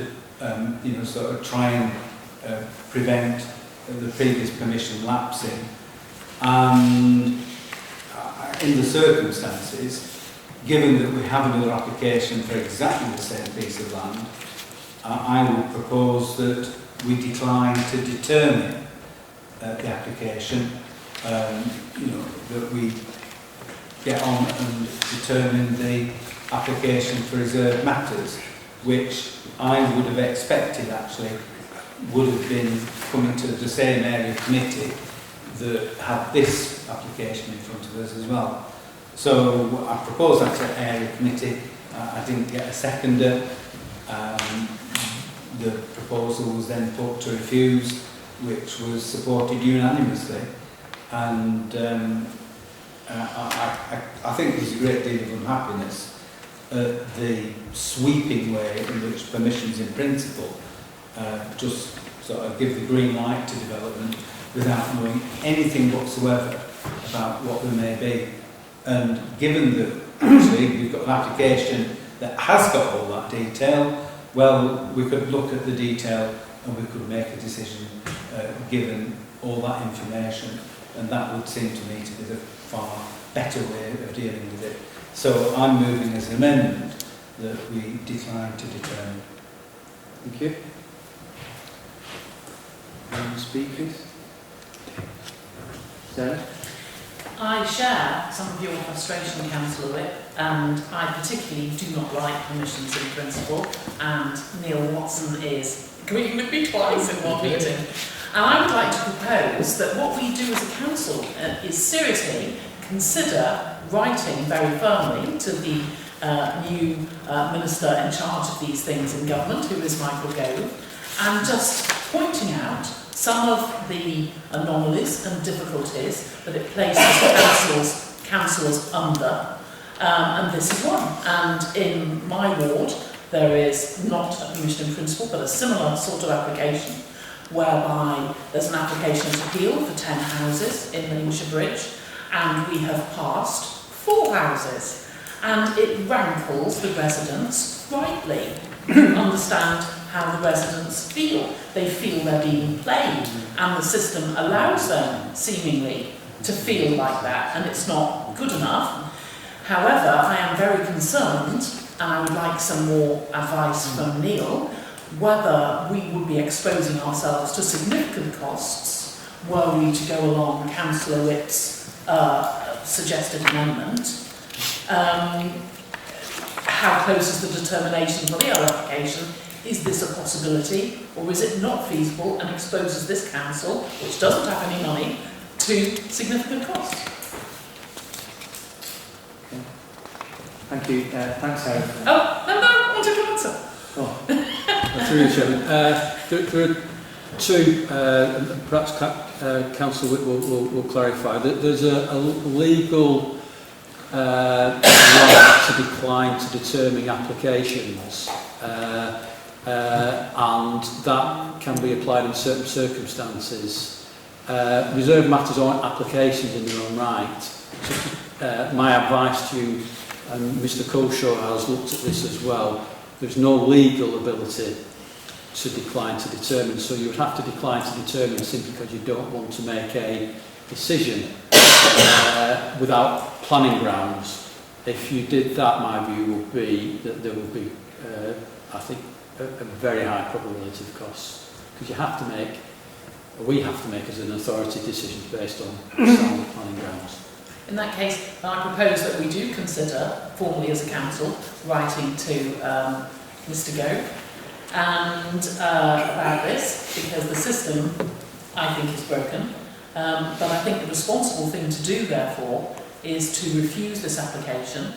[SPEAKER 2] sort of try and prevent the previous permission lapsing. And in the circumstances, given that we have another application for exactly the same piece of land, I would propose that we decline to determine the application, that we get on and determine the application for reserved matters, which I would have expected actually would have been coming to the same area committee that had this application in front of us as well. So I proposed that to area committee. I didn't get a seconder. The proposal was then put to refuse, which was supported unanimously. And I think there's a great deal of unhappiness at the sweeping way in which permissions in principle just sort of give the green light to development without knowing anything whatsoever about what there may be. And given that actually we've got an application that has got all that detail, well, we could look at the detail and we could make a decision given all that information, and that would seem to me to be the far better way of dealing with it. So I'm moving as an amendment that we decline to determine.
[SPEAKER 1] Thank you. Speakers? Sarah?
[SPEAKER 8] I share some of your frustration, Councillor Whip, and I particularly do not like permissions in principle, and Neil Watson is we can be twice in one meeting. And I would like to propose that what we do as a council is seriously consider writing very firmly to the new minister in charge of these things in government, who is Michael Gove, and just pointing out some of the anomalies and difficulties that it places councillors under. And this is one. And in my ward, there is not a permission in principle, but a similar sort of application, whereby there's an application to appeal for 10 houses in the Lincolnshire Bridge, and we have passed 4 houses. And it rankles the residents rightly. You understand how the residents feel. They feel they're being played, and the system allows them, seemingly, to feel like that, and it's not good enough. However, I am very concerned, and I would like some more advice from Neil, whether we would be exposing ourselves to significant costs were we to go along Councillor Witt's suggested amendment. How close is the determination for the other application? Is this a possibility, or is it not feasible and exposes this council, which doesn't have any money, to significant costs?
[SPEAKER 1] Okay. Thank you. Thanks, Sarah.
[SPEAKER 8] Oh, no, I wanted to answer.
[SPEAKER 1] Oh.
[SPEAKER 10] Through you, Chairman. There are two, perhaps Councillor Witt will clarify. There's a legal right to decline to determine applications, and that can be applied in certain circumstances. Reserved matters aren't applications in their own right. So, my advice to you, and Mr Colshaw has looked at this as well, there's no legal ability to decline to determine, so you would have to decline to determine simply because you don't want to make a decision without planning grounds. If you did that, my view would be that there would be, I think, a very high probability of costs, because you have to make, we have to make as an authority decisions based on sound planning grounds.
[SPEAKER 8] In that case, I propose that we do consider, formally as a council, writing to Mr Gove and about this, because the system, I think, is broken. But I think the responsible thing to do, therefore, is to refuse this application,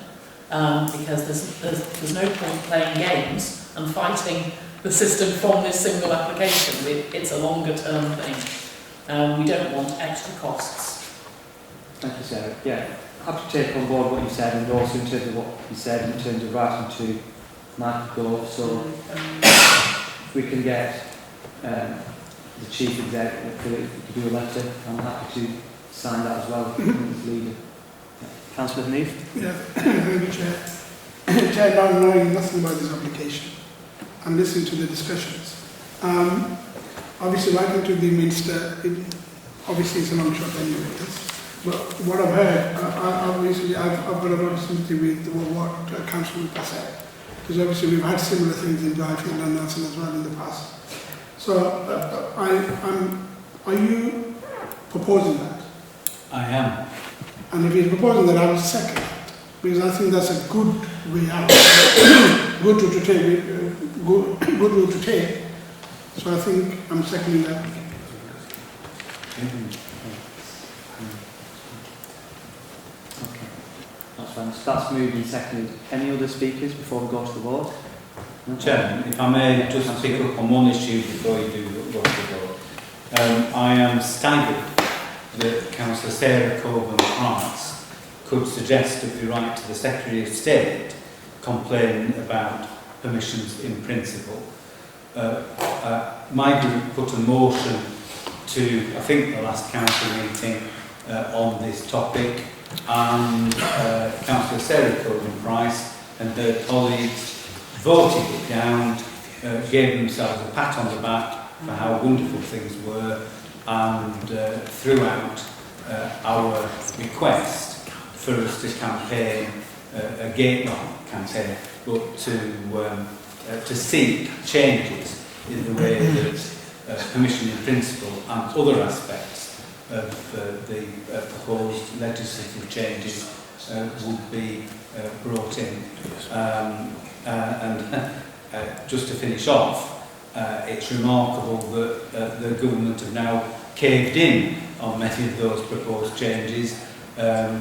[SPEAKER 8] because there's no point playing games and fighting the system from this single application. It's a longer term thing. We don't want extra costs.
[SPEAKER 1] Thank you, Sarah. Yeah, happy to take on board what you said, and also in terms of what you said in terms of writing to Michael Gove. So if we can get the Chief Exec, if we could do a letter, I'm happy to sign that as well as leader. Councillor Neave?
[SPEAKER 6] Yeah, thank you, Chair. Chair, now knowing nothing about this application and listening to the discussions, obviously writing to the Minister, obviously it's a long shot anyway. But what I've heard, obviously I've got a lot of sympathy with what Councillor Witt said, because obviously we've had similar things in Dryfield and Nelson as well in the past. So are you proposing that?
[SPEAKER 2] I am.
[SPEAKER 6] And if you're proposing that, I will second that, because I think that's a good way out, good route to take. So I think I'm seconding that.
[SPEAKER 1] Okay, that's fine. So that's moved and seconded. Any other speakers before we go to the vote? No?
[SPEAKER 2] Chairman, if I may just pick up on one issue before you do go to the vote. I am staggered that Councillor Sarah Coburn-Price could suggest that we write to the Secretary of State complaining about permissions in principle. My group put a motion to, I think, the last council meeting on this topic, and Councillor Sarah Coburn-Price and her colleagues voted it down, gave themselves a pat on the back for how wonderful things were, and threw out our request for us to campaign a gate, not campaign, but to seek changes in the way that permission in principle and other aspects of the proposed legislative changes would be brought in. And just to finish off, it's remarkable that the government have now caved in on many of those proposed changes,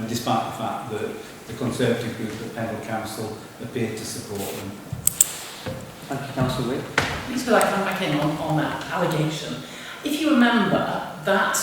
[SPEAKER 2] despite the fact that the Conservative group at Pendle Council appeared to support them.
[SPEAKER 1] Thank you, Councillor Wick.
[SPEAKER 8] I just feel like I'm back in on that allegation. If you remember, that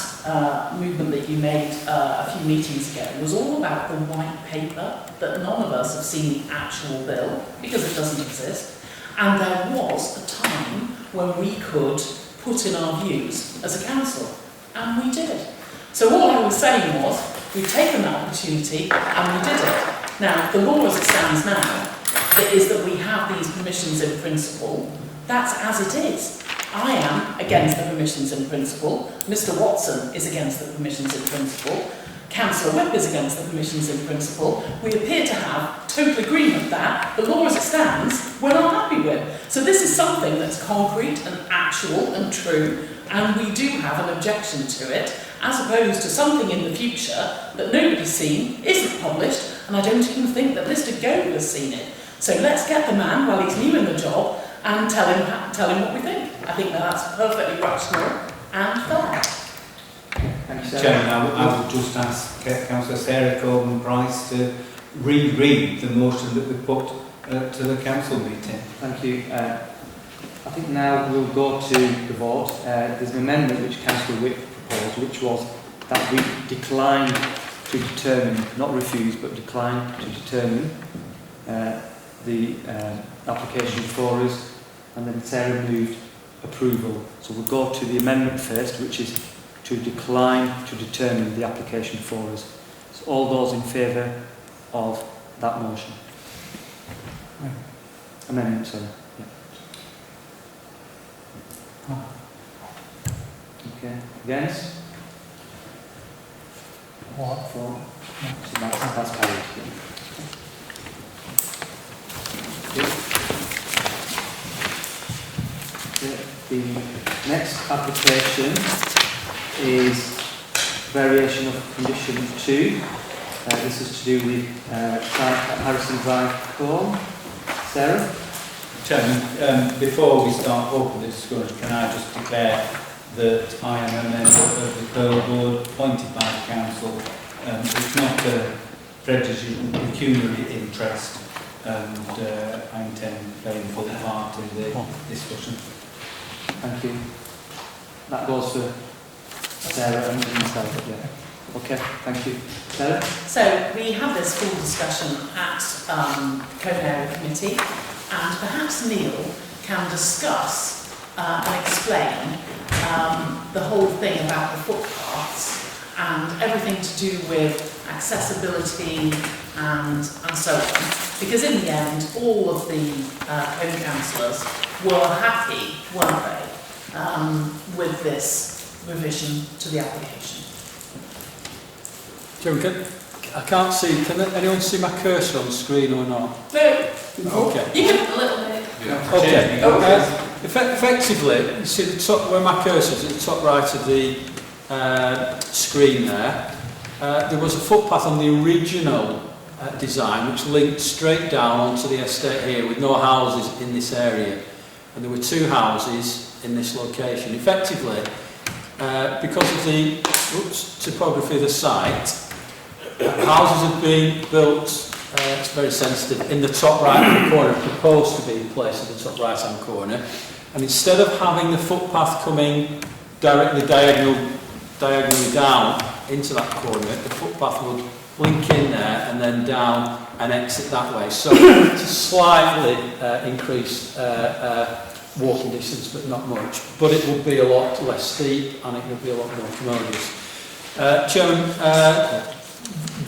[SPEAKER 8] movement that you made a few meetings ago was all about the white paper that none of us have seen the actual bill because it doesn't exist. And there was a time when we could put in our views as a council, and we did. So all I was saying was, we've taken that opportunity and we did it. Now, the law as it stands now is that we have these permissions in principle. That's as it is. I am against the permissions in principle. Mr. Watson is against the permissions in principle. Councillor Whip is against the permissions in principle. We appear to have total agreement that the law as it stands, we're not happy with. So this is something that's concrete and actual and true, and we do have an objection to it, as opposed to something in the future that nobody's seen, isn't published, and I don't even think that Mr. Gove has seen it. So let's get the man while he's new in the job and tell him what we think. I think that's perfectly rational and fair.
[SPEAKER 1] Thank you, Sarah.
[SPEAKER 2] Chairman, I would just ask Councillor Sarah Coleman-Price to reread the motion that we put to the council meeting.
[SPEAKER 1] Thank you. I think now we'll go to the vote. There's an amendment which Councillor Wick proposed, which was that we decline to determine, not refuse, but decline to determine the application for us, and then Sarah moved approval. So we'll go to the amendment first, which is to decline to determine the application for us. So all those in favour of that motion? Amendment, sorry. Yeah. Okay. Against?
[SPEAKER 3] What?
[SPEAKER 1] For? So that's carried. The next application is variation of condition 2. This is to do with Harrison Drive, Corn. Sarah?
[SPEAKER 2] Chairman, before we start open the discussion, can I just declare that I am a member of the Pearl Board appointed by the Council. It's not a prejudicial pecuniary interest, and I intend to play a full part in the discussion.
[SPEAKER 1] Thank you. That goes for Sarah and myself, yeah. Okay, thank you. Sarah?
[SPEAKER 8] So we had this full discussion at Code Area Committee, and perhaps Neil can discuss and explain the whole thing about the footpaths and everything to do with accessibility and so on. Because in the end, all of the home councillors were happy, weren't they, with this revision to the application.
[SPEAKER 10] Chairman, I can't see, can anyone see my cursor on the screen or not?
[SPEAKER 8] No.
[SPEAKER 10] Okay.
[SPEAKER 8] You can a little bit.
[SPEAKER 7] Yeah.
[SPEAKER 10] Okay. Effectively, you see the top, where my cursor is at the top right of the screen there was a footpath on the original design which linked straight down onto the estate here with no houses in this area, and there were 2 houses in this location. Effectively, because of the topography of the site, houses have been built, it's very sensitive, in the top right hand corner, proposed to be placed in the top right hand corner, and instead of having the footpath coming directly diagonally down into that corner, the footpath would link in there and then down and exit that way. So it's a slightly increased walking distance, but not much. But it will be a lot less steep and it will be a lot more commodious. Chairman,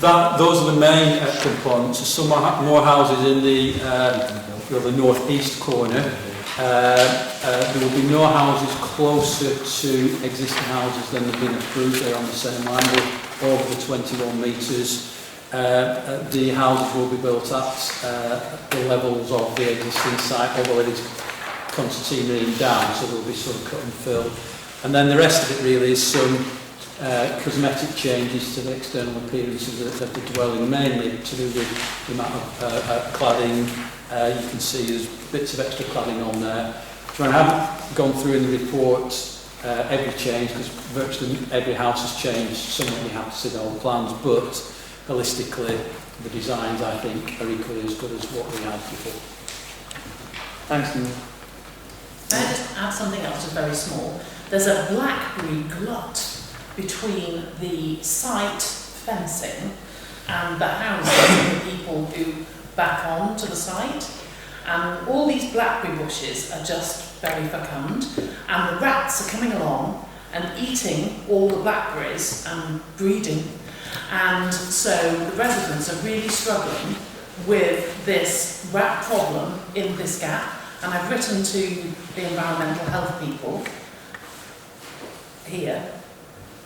[SPEAKER 10] those are the main components. There's some more houses in the northeast corner. There will be no houses closer to existing houses than have been approved. They're on the same line, over the 21 metres. The houses will be built at the levels of the existing site, although it is concertinaing down, so there will be some cut and fill. And then the rest of it really is some cosmetic changes to the external appearance of the dwelling, mainly to do with the amount of cladding. You can see there's bits of extra cladding on there. I haven't gone through in the report every change, because virtually every house has changed. Some of you have to see the old plans, but holistically, the designs, I think, are equally as good as what we had before.
[SPEAKER 1] Thanks, Neil.
[SPEAKER 8] Can I just add something else, just very small? There's a blackberry glut between the site fencing and the houses of the people who back on to the site. And all these blackberry bushes are just very fecund, and the rats are coming along and eating all the blackberries and breeding. And so the residents are really struggling with this rat problem in this gap. And I've written to the environmental health people here,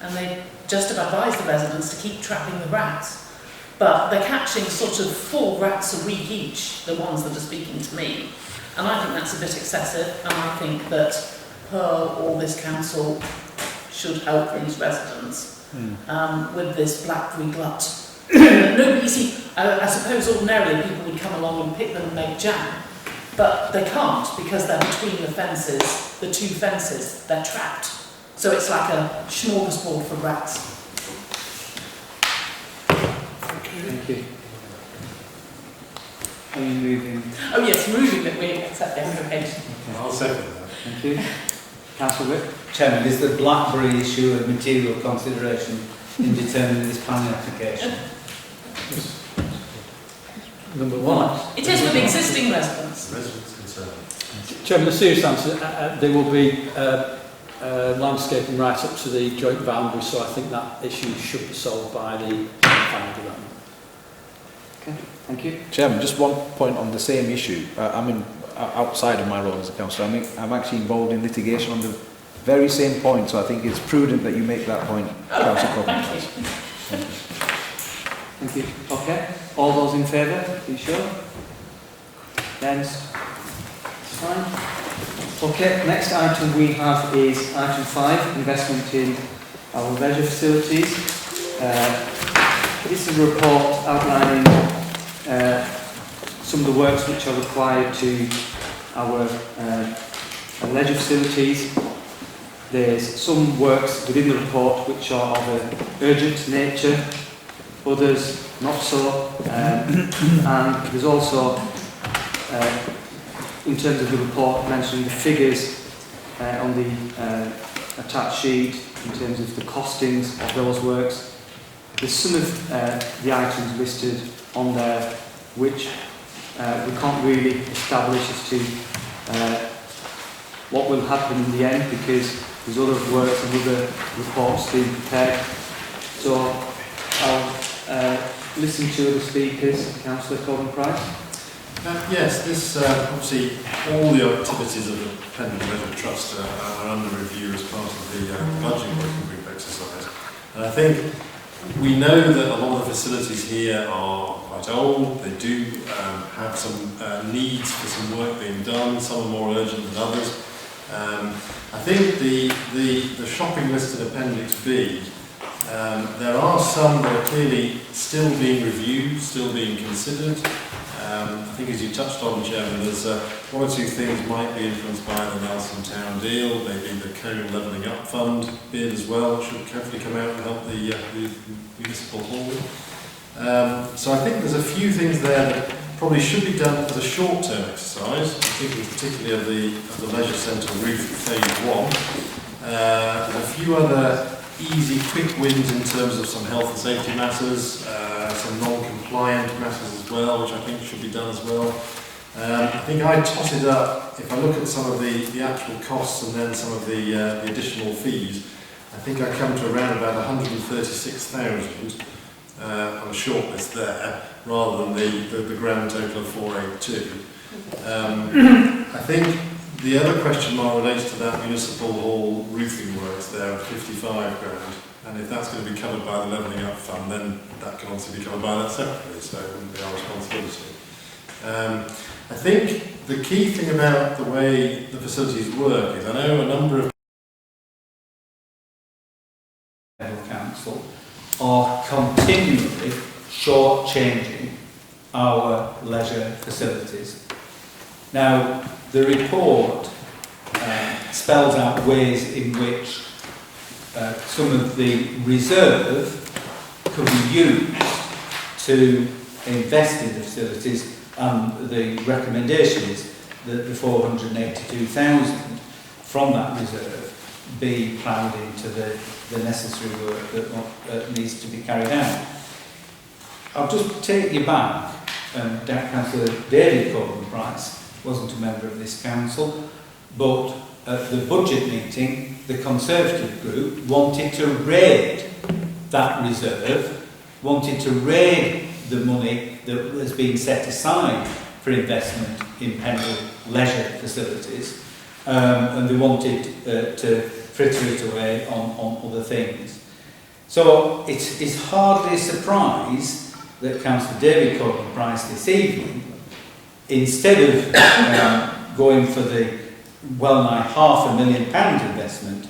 [SPEAKER 8] and they just have advised the residents to keep trapping the rats. But they're catching sort of 4 rats a week each, the ones that are speaking to me. And I think that's a bit excessive, and I think that Pearl or this council should help these residents with this blackberry glut. Nobody, see, I suppose ordinarily people would come along and pick them and make jam, but they can't because they're between the fences, the 2 fences, they're trapped. So it's like a smorgasbord for rats.
[SPEAKER 1] Thank you. Are you moving?
[SPEAKER 8] Oh yes, moving that we accept the application.
[SPEAKER 1] Okay.
[SPEAKER 12] I'll second that.
[SPEAKER 1] Thank you. Councillor Wick?
[SPEAKER 2] Chairman, is the blackberry issue a material consideration in determining this planning application?
[SPEAKER 10] Number 1.
[SPEAKER 8] It is for the existing residents.
[SPEAKER 12] Residents concerned.
[SPEAKER 10] Chairman, the serious answer, there will be landscaping right up to the joint boundary, so I think that issue should be solved by the final development.
[SPEAKER 1] Okay, thank you.
[SPEAKER 5] Chairman, just one point on the same issue. Outside of my role as a councillor, I'm actually involved in litigation on the very same point, so I think it's prudent that you make that point, Councillor Corbyn.
[SPEAKER 1] Thank you. Okay. All those in favour, are you sure? Against? It's fine. Okay, next item we have is item 5, investment in our leisure facilities. This is a report outlining some of the works which are required to our leisure facilities. There's some works within the report which are of an urgent nature, others not so, and there's also, in terms of the report, mentioning the figures on the attached sheet in terms of the costings of those works. There's some of the items listed on there which we can't really establish as to what will happen in the end, because there's other works and other reports being prepared. So I'll listen to the speakers. Councillor Corbyn-Price.
[SPEAKER 12] Yes, this obviously all the activities of the Pendant Leisure Trust are under review as part of the budget working group exercise. And I think we know that a lot of the facilities here are quite old. They do have some needs for some work being done. Some are more urgent than others. I think the shopping list in Appendix B, there are some that are clearly still being reviewed, still being considered. I think as you touched on, Chairman, there's 1 or 2 things might be influenced by the Nelson Town deal, maybe the Cone Levelling Up Fund bid as well, which should carefully come out and help the municipal hall. So I think there's a few things there that probably should be done as a short-term exercise. I'm thinking particularly of the leisure centre roof phase 1. There's a few other easy, quick wins in terms of some health and safety matters, some non-compliant matters as well, which I think should be done as well. I think I totted up, if I look at some of the actual costs and then some of the additional fees, I think I come to around about 136,000 on a short list there, rather than the grand total of 482. I think the other question mark relates to that municipal hall roofing works there of 55 grand, and if that's going to be covered by the Levelling Up Fund, then that can obviously be covered by that separately, so it wouldn't be our responsibility. I think the key thing about the way the facilities work is I know a number of
[SPEAKER 2] Council are continually short-changing our leisure facilities. Now, the report spells out ways in which some of the reserve could be used to invest in the facilities, and the recommendation is that the 482,000 from that reserve be ploughed into the necessary work that needs to be carried out. I'll just take you back, Councillor David Corbyn-Price wasn't a member of this council, but at the budget meeting, the Conservative group wanted to raid that reserve, wanted to raid the money that was being set aside for investment in Pendle leisure facilities, and they wanted to fritter it away on other things. So it's hardly a surprise that Councillor David Corbyn-Price this evening, instead of going for the well-nigh £500,000 investment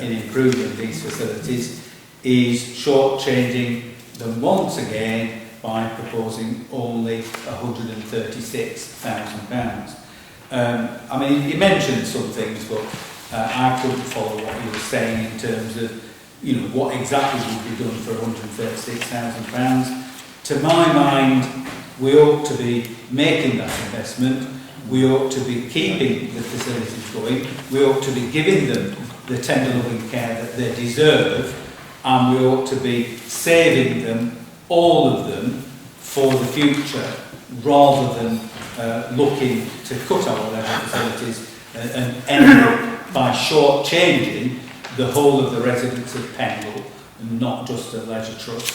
[SPEAKER 2] in improving these facilities, is short-changing them once again by proposing only £136,000. I mean, he mentioned some things, but I couldn't follow what he was saying in terms of, you know, what exactly would be done for £136,000. To my mind, we ought to be making that investment. We ought to be keeping the facilities going. We ought to be giving them the tender loving care that they deserve, and we ought to be saving them, all of them, for the future, rather than looking to cut our leisure facilities and end up by short-changing the whole of the residents of Pendle, and not just the leisure trust.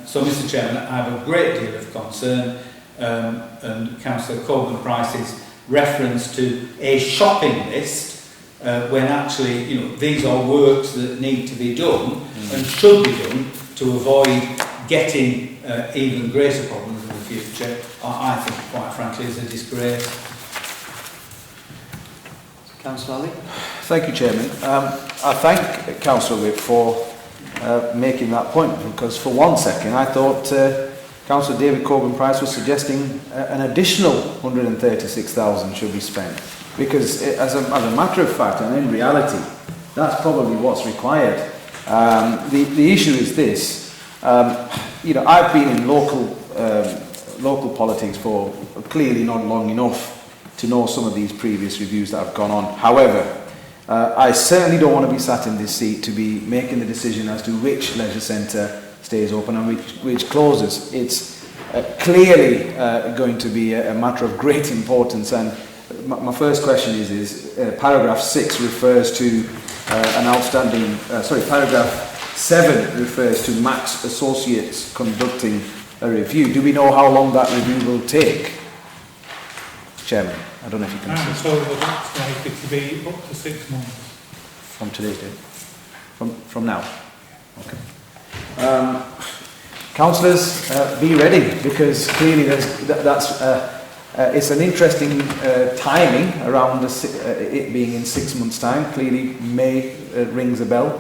[SPEAKER 2] So, Mr Chairman, I have a great deal of concern, and Councillor Corbyn-Price's reference to a shopping list, when actually, you know, these are works that need to be done and should be done to avoid getting even greater problems in the future, I think, quite frankly, is a disgrace.
[SPEAKER 1] Councillor Ali.
[SPEAKER 5] Thank you, Chairman. I thank Councillor Whip for making that point, because for one second I thought Councillor David Corbyn-Price was suggesting an additional 136,000 should be spent, because as a matter of fact, and in reality, that's probably what's required. The issue is this: you know, I've been in local politics for clearly not long enough to know some of these previous reviews that have gone on. However, I certainly don't want to be sat in this seat to be making the decision as to which leisure centre stays open and which closes. It's clearly going to be a matter of great importance, and my first question is paragraph 6 refers to an outstanding, paragraph 7 refers to Max Associates conducting a review. Do we know how long that review will take? Chairman, I don't know if you can
[SPEAKER 3] I'm told that it's likely to be up to 6 months.
[SPEAKER 5] From today's date? From now? Okay. Councillors, be ready, because clearly it's an interesting timing around it being in 6 months' time. Clearly, May rings a bell.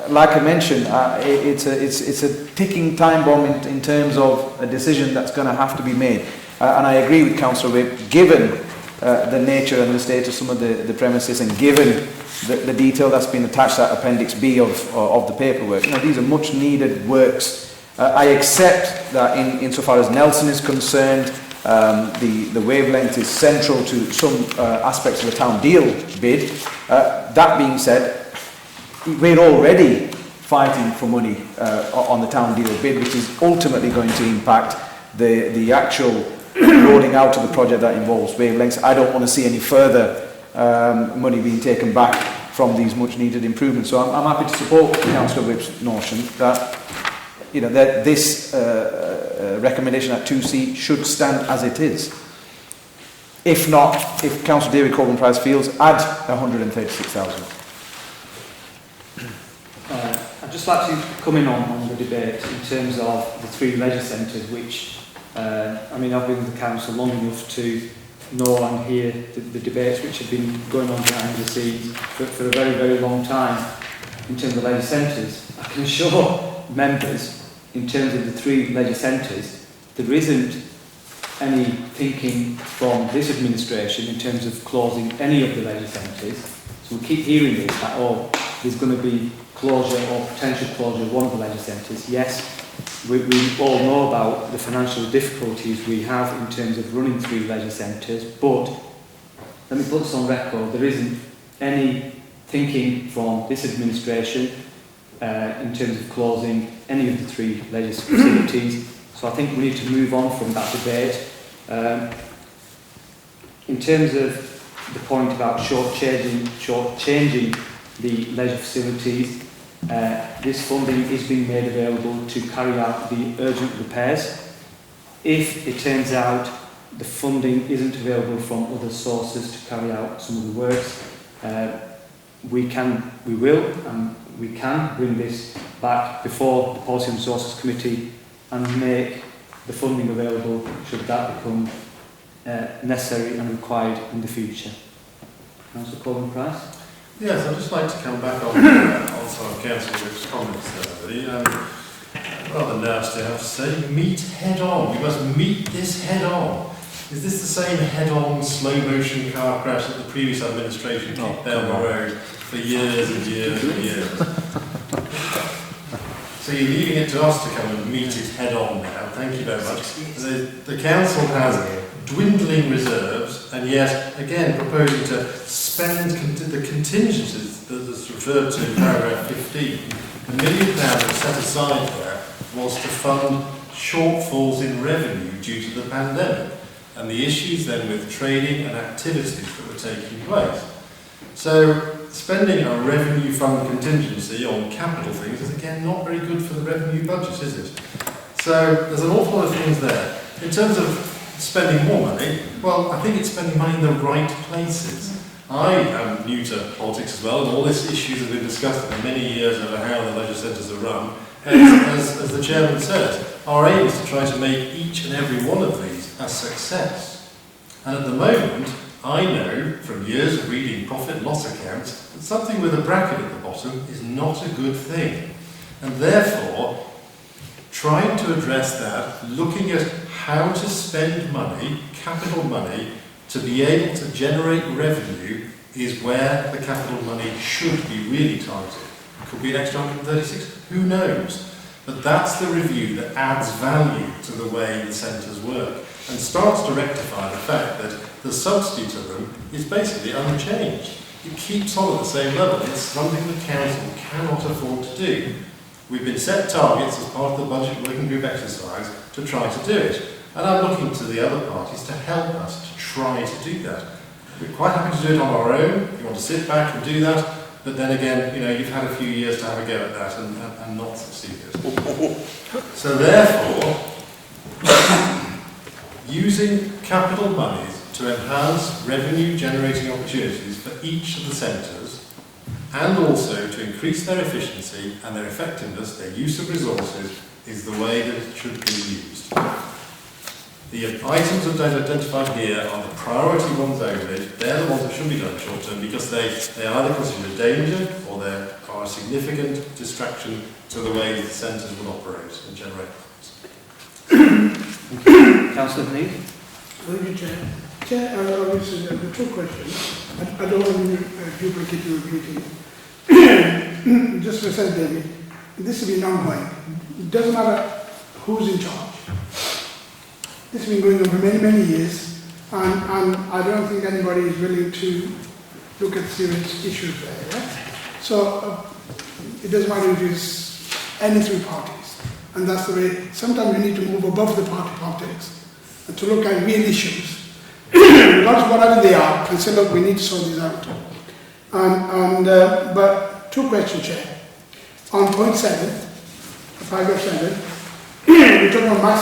[SPEAKER 5] Like I mentioned, it's a ticking time bomb in terms of a decision that's going to have to be made. And I agree with Councillor Whip, given the nature and the state of some of the premises, and given the detail that's been attached to Appendix B of the paperwork. You know, these are much needed works. I accept that insofar as Nelson is concerned, the wavelength is central to some aspects of the town deal bid. That being said, we're already fighting for money on the town deal bid, which is ultimately going to impact the actual rolling out of the project that involves wavelengths. I don't want to see any further money being taken back from these much needed improvements. So I'm happy to support Councillor Whip's notion that, you know, that this recommendation at 2C should stand as it is. If not, if Councillor David Corbyn-Price feels, add 136,000.
[SPEAKER 1] I'd just like to come in on the debate in terms of the 3 leisure centres, which, I mean, I've been with the council long enough to know and hear the debates which have been going on behind the scenes for a very, very long time in terms of leisure centres. I can assure members, in terms of the 3 leisure centres, there isn't any thinking from this administration in terms of closing any of the leisure centres. So we keep hearing this, that, oh, there's going to be closure or potential closure of one of the leisure centres. Yes, we all know about the financial difficulties we have in terms of running 3 leisure centres, but let me put this on record, there isn't any thinking from this administration in terms of closing any of the 3 leisure facilities. So I think we need to move on from that debate. In terms of the point about short-changing the leisure facilities, this funding is being made available to carry out the urgent repairs. If it turns out the funding isn't available from other sources to carry out some of the works, we will bring this back before the Policy and Resources Committee and make the funding available should that become necessary and required in the future. Councillor Coleman-Price?
[SPEAKER 12] Yes, I'd just like to come back on some of Councillor comments there. Rather nasty, I have to say. Meet head on. We must meet this head on. Is this the same head-on slow-motion car crash that the previous administration kicked down the road for years and years and years? So you're leaving it to us to come and meet it head-on now. Thank you very much. The council has dwindling reserves, and yet again proposing to spend the contingencies that's referred to in paragraph 15. £1 million set aside there was to fund shortfalls in revenue due to the pandemic and the issues then with trading and activities that were taking place. So spending a revenue fund contingency on capital things is again not very good for the revenue budget, is it? So there's an awful lot of things there. In terms of spending more money, well, I think it's spending money in the right places. I am new to politics as well, and all these issues have been discussed for many years over how the leisure centres are run. As the chairman says, our aim is to try to make each and every one of these a success. And at the moment, I know from years of reading profit and loss accounts that something with a bracket at the bottom is not a good thing. And therefore, trying to address that, looking at how to spend money, capital money, to be able to generate revenue is where the capital money should be really targeted. Could be an extra 136, who knows? But that's the review that adds value to the way the centres work and starts to rectify the fact that the subsidy to them is basically unchanged. It keeps on at the same level. It's something the council cannot afford to do. We've been set targets as part of the budget working group exercise to try to do it. And I'm looking to the other parties to help us to try to do that. We're quite happy to do it on our own. If you want to sit back and do that, but then again, you've had a few years to have a go at that and not succeeded. So therefore, using capital monies to enhance revenue generating opportunities for each of the centres and also to increase their efficiency and their effectiveness, their use of resources, is the way that it should be used. The items that I've identified here are the priority ones only. They're the ones that should be done short term because they either constitute a danger or they are a significant distraction to the way the centres will operate and generate profits.
[SPEAKER 1] Councillor Mead?
[SPEAKER 6] Thank you, Chair. Chair, this is the two questions. I don't want to duplicate your meeting. Just to say, David, this will be ongoing. It doesn't matter who's in charge. This has been going on for many, many years, and I don't think anybody is willing to look at serious issues there. Yeah? So it doesn't matter if it's any 3 parties, and that's the way. Sometimes we need to move above the party politics and to look at real issues, regardless of whatever they are, and say, look, we need to sort this out. But 2 questions, Chair. On point 7, paragraph 7. We're talking about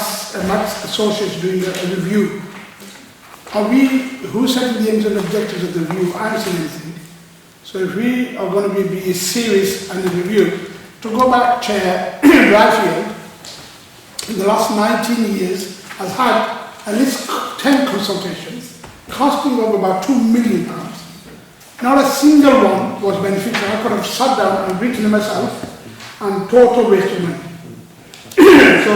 [SPEAKER 6] Max Associates doing a review. Who's setting the aims and objectives of the review? I haven't seen anything. So if we are going to be serious and the review, to go back, Chair, Bradfield, in the last 19 years, has had at least 10 consultations, costing over about £2 million. Not a single one was beneficial. I could have sat down and written it myself, and total waste of money. So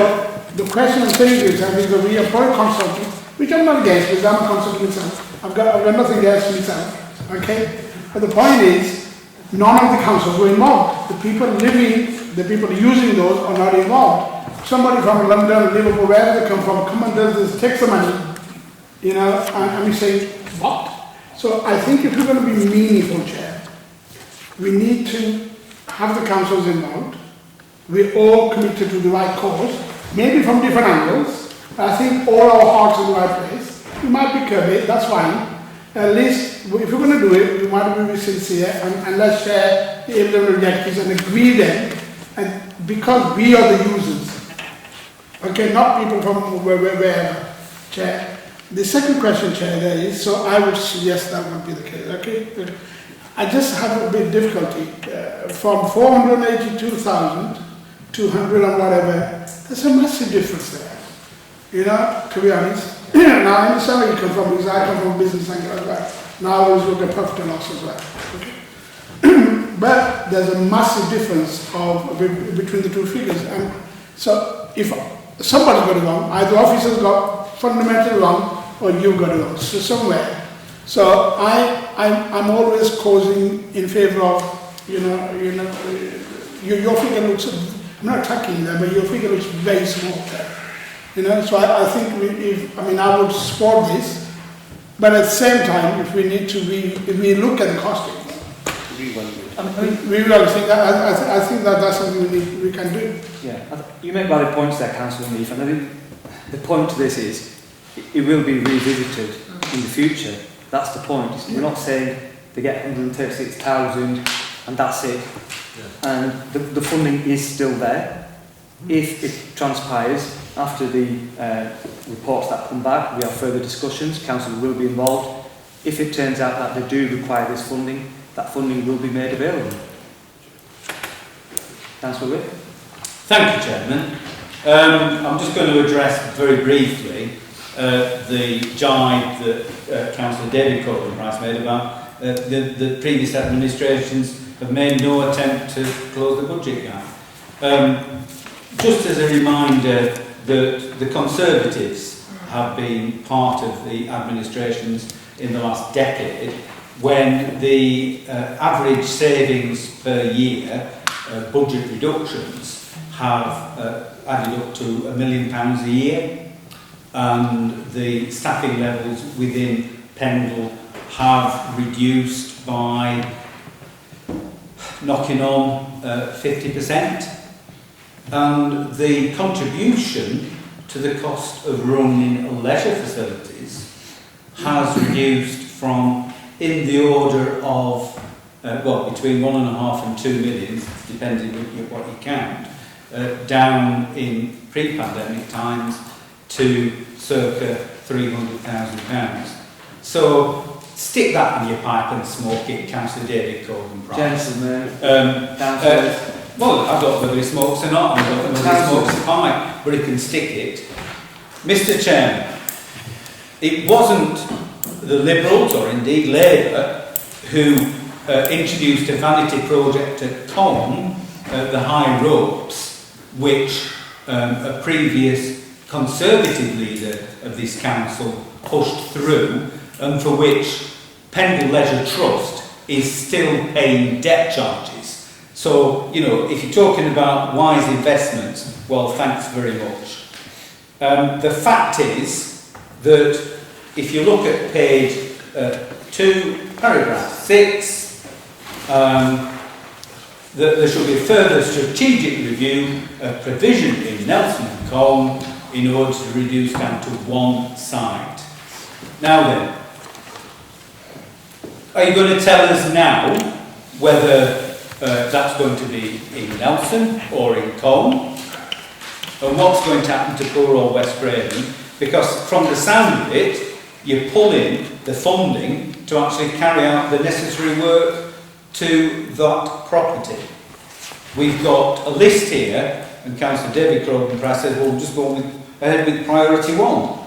[SPEAKER 6] the question I'm saying is that we reappoint consultants which I'm not against because I'm a consultant myself. I've got nothing against myself, okay? But the point is, none of the councils were involved. The people living, the people using those are not involved. Somebody from London, Liverpool, wherever they come and does this, takes the money, you know, and we say, what? So I think if we're going to be meaningful, Chair, we need to have the councils involved. We're all committed to the right cause, maybe from different angles. But I think all our hearts in the right place. We might be curvy, that's fine. At least, if we're going to do it, we might be sincere and let's share the aim and objectives and agree them. And because we are the users, okay, not people from wherever, Chair. The second question, Chair, there is, so I would suggest that would be the case, okay? I just have a bit difficulty. From 482,000 to 100 and whatever, there's a massive difference there. You know, to be honest. Now I understand where you come from because I come from a business angle as well. Now I always look at profit and loss as well. Okay? But there's a massive difference between the two figures. And so if somebody's got it wrong, either officers got fundamentally wrong or you've got it wrong. So somewhere. So I'm always causing in favour of, your figure looks, I'm not attacking you there, but your figure looks very small there. You know, so I think I would support this, but at the same time, if we need to, if we look at the costing, we will think that I think that that's something we can do.
[SPEAKER 1] Yeah, you make valid points there, Councillor Neef, and I think the point to this is it will be revisited in the future. That's the point. We're not saying they get 136,000 and that's it. Yeah. And the funding is still there. If it transpires after the reports that come back, we have further discussions, Council will be involved. If it turns out that they do require this funding, that funding will be made available. Councillor Wick.
[SPEAKER 2] Thank you, Chairman. I'm just going to address very briefly the jibe that Councillor David Corbyn-Price made about the previous administrations have made no attempt to close the budget gap. Just as a reminder that the Conservatives have been part of the administrations in the last decade when the average savings per year, budget reductions, have added up to £1 million a year, and the staffing levels within Pendle have reduced by knocking on 50%. And the contribution to the cost of running leisure facilities has reduced from in the order of between 1.5 and 2 million, depending on what you count, down in pre-pandemic times to circa £300,000. So stick that in your pipe and smoke it, Councillor David Corbyn-Price.
[SPEAKER 1] Gentlemen,
[SPEAKER 2] well, I don't know whether he smokes or not, I don't know whether he smokes a pipe, but he can stick it. Mr. Chairman, it wasn't the Liberals, or indeed Labour, who introduced a vanity project at Com, the High Ropes, which a previous Conservative leader of this council pushed through, and for which Pendle Leisure Trust is still paying debt charges. So, you know, if you're talking about wise investments, well, thanks very much. The fact is that if you look at page 2, paragraph 6, that there should be a further strategic review of provision in Nelson and Colne in order to reduce down to one site. Now then, are you going to tell us now whether that's going to be in Nelson or in Colne, and what's going to happen to poor old West Craven? Because from the sound of it, you're pulling the funding to actually carry out the necessary work to that property. We've got a list here, and Councillor David Corbyn-Price says, well, we'll just go ahead with priority 1.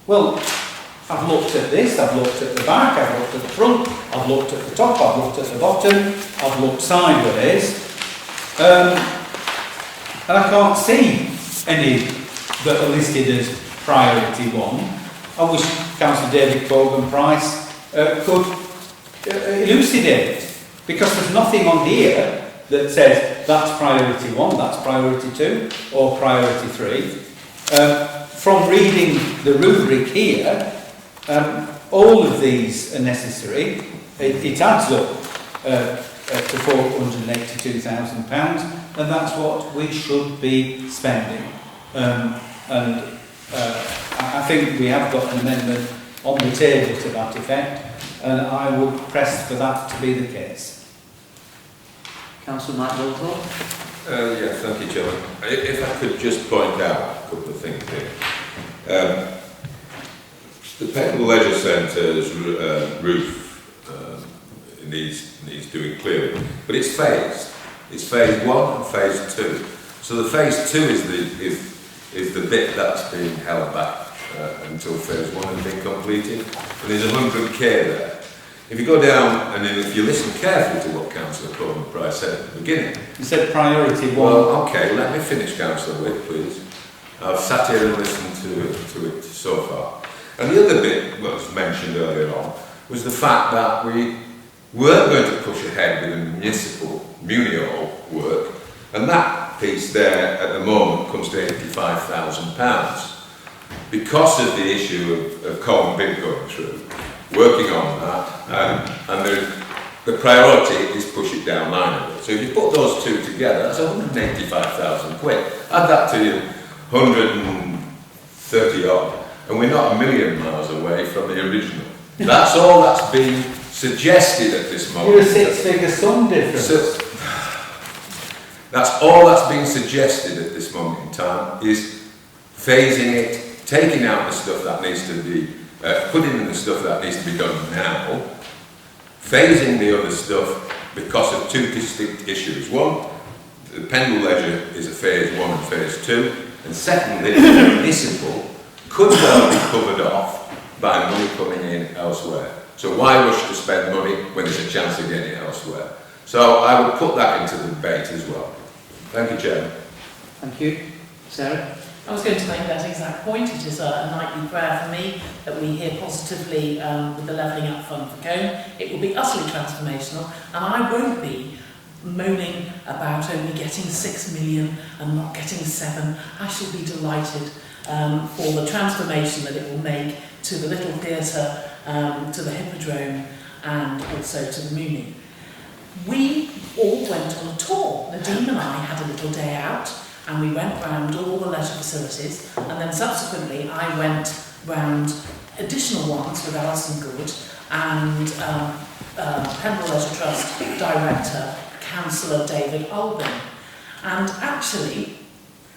[SPEAKER 2] Well, I've looked at this, I've looked at the back, I've looked at the front, I've looked at the top, I've looked at the bottom, I've looked sideways, and I can't see any that are listed as priority 1. I wish Councillor David Cogan-Price could elucidate, because there's nothing on here that says that's priority 1, that's priority 2, or priority 3. From reading the rubric here, all of these are necessary. It adds up to £482,000, and that's what we should be spending. I think we have got an amendment on the table to that effect, and I would press for that to be the case.
[SPEAKER 1] Councillor Mike Goldthorpe.
[SPEAKER 7] Yeah, thank you, Chairman. If I could just point out a couple of things here. The Pendle Leisure Centre's roof needs doing clearly, but it's phased. It's phase 1 and phase 2. So the phase 2 is the bit that's being held back until phase 1 has been completed. And there's 100k there. If you go down, and then if you listen carefully to what Councillor Coleman-Price said at the beginning.
[SPEAKER 2] You said priority 1.
[SPEAKER 7] Well, okay, let me finish, Councillor Wick, please. I've sat here and listened to it so far. And the other bit that was mentioned earlier on was the fact that we weren't going to push ahead with the municipal Munio work, and that piece there at the moment comes to £85,000. Because of the issue of Colin Bid going through, working on that, and the priority is push it down line a bit. So if you put those two together, that's 185,000 quid. Add that to your 130 odd, and we're not a million miles away from the original. That's all that's being suggested at this moment.
[SPEAKER 2] You're a six-figure sum difference.
[SPEAKER 7] So, that's all that's being suggested at this moment in time, is phasing it, taking out the stuff that needs to be, putting in the stuff that needs to be done now, phasing the other stuff because of two distinct issues. One, the Pendle Leisure is a phase 1 and phase 2, and secondly, the municipal could well be covered off by money coming in elsewhere. So why rush to spend money when there's a chance of getting it elsewhere? So I would put that into the debate as well. Thank you, Chairman.
[SPEAKER 1] Thank you. Sarah?
[SPEAKER 8] I was going to make that exact point. It is a nightly prayer for me that we hear positively with the Levelling Up Fund for Cone. It will be utterly transformational, and I won't be moaning about only getting 6 million and not getting 7. I shall be delighted for the transformation that it will make to the Little Theatre, to the Hippodrome, and also to the Mooney. We all went on a tour. Nadine and I had a little day out, and we went round all the leisure facilities, and then subsequently I went round additional ones with Alison Good and Pendle Leisure Trust Director, Councillor David Albin. And actually,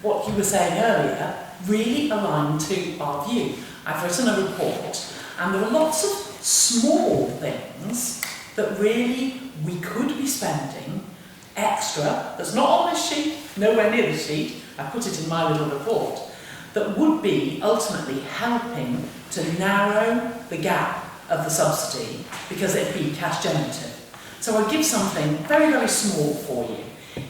[SPEAKER 8] what you were saying earlier really aligned to our view. I've written a report, and there are lots of small things that really we could be spending extra, that's not on this sheet, nowhere near the sheet, I put it in my little report, that would be ultimately helping to narrow the gap of the subsidy because it'd be cash generative. So I'll give something very, very small for you.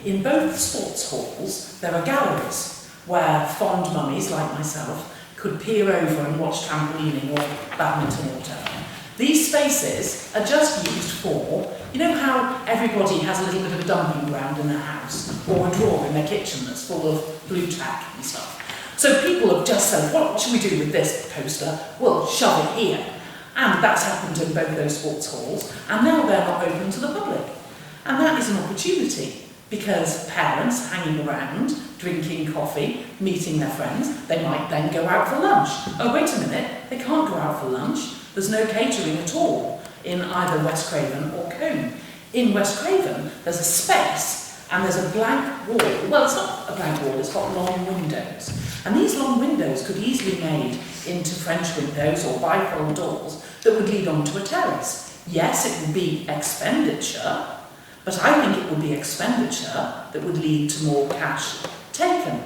[SPEAKER 8] In both sports halls, there are galleries where fond mummies like myself could peer over and watch trampolining or badminton or whatever. These spaces are just used for, you know how everybody has a little bit of a dumping ground in their house or a drawer in their kitchen that's full of blue tack and stuff. So people have just said, what should we do with this poster? Well, shove it here. And that's happened in both those sports halls, and now they're not open to the public. And that is an opportunity, because parents hanging around, drinking coffee, meeting their friends, they might then go out for lunch. Oh, wait a minute, they can't go out for lunch. There's no catering at all in either West Craven or Cone. In West Craven, there's a space and there's a blank wall. Well, it's not a blank wall, it's got long windows. And these long windows could easily be made into French windows or bifold doors that would lead onto a terrace. Yes, it would be expenditure, but I think it would be expenditure that would lead to more cash taken.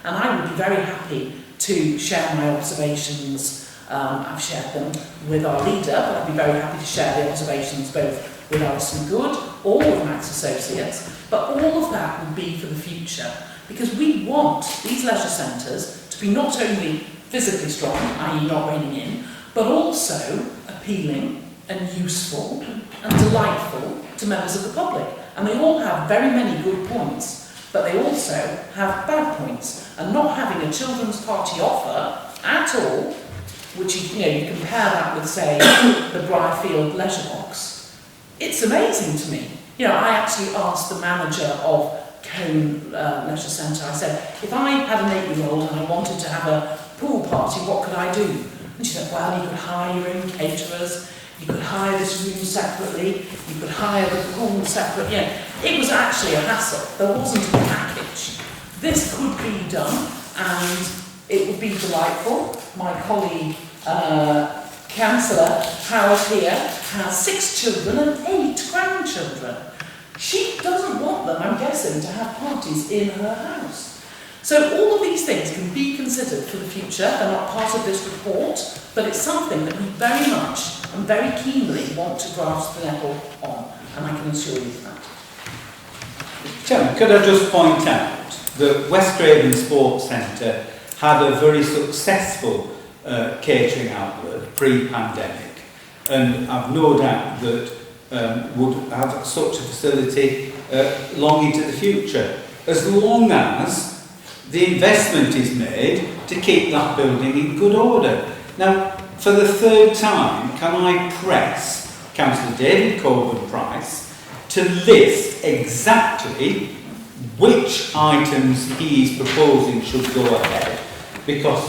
[SPEAKER 8] And I would be very happy to share my observations. I've shared them with our leader, but I'd be very happy to share the observations both with Alison Good or with Max Associates. But all of that would be for the future, because we want these leisure centres to be not only physically strong, i.e. not raining in, but also appealing and useful and delightful to members of the public. And they all have very many good points, but they also have bad points. And not having a children's party offer at all, which you compare that with, say, the Briarfield Leisure Box, it's amazing to me. I actually asked the manager of Cone Leisure Centre, I said, if I had an 8-year-old and I wanted to have a pool party, what could I do? And she said, well, you could hire your own caterers, you could hire this room separately, you could hire the pool separately. It was actually a hassle. There wasn't a package. This could be done, and it would be delightful. My colleague, Councillor Howard here, has 6 children and 8 grandchildren. She doesn't want them, I'm guessing, to have parties in her house. So all of these things can be considered for the future. They're not part of this report, but it's something that we very much and very keenly want to grasp the nettle on, and I can assure you that.
[SPEAKER 2] Chairman, could I just point out that West Craven Sports Centre had a very successful catering outlet pre-pandemic, and I've no doubt that would have such a facility long into the future, as long as the investment is made to keep that building in good order. Now, for the 3rd time, can I press Councillor David Coburn-Price to list exactly which items he is proposing should go ahead, because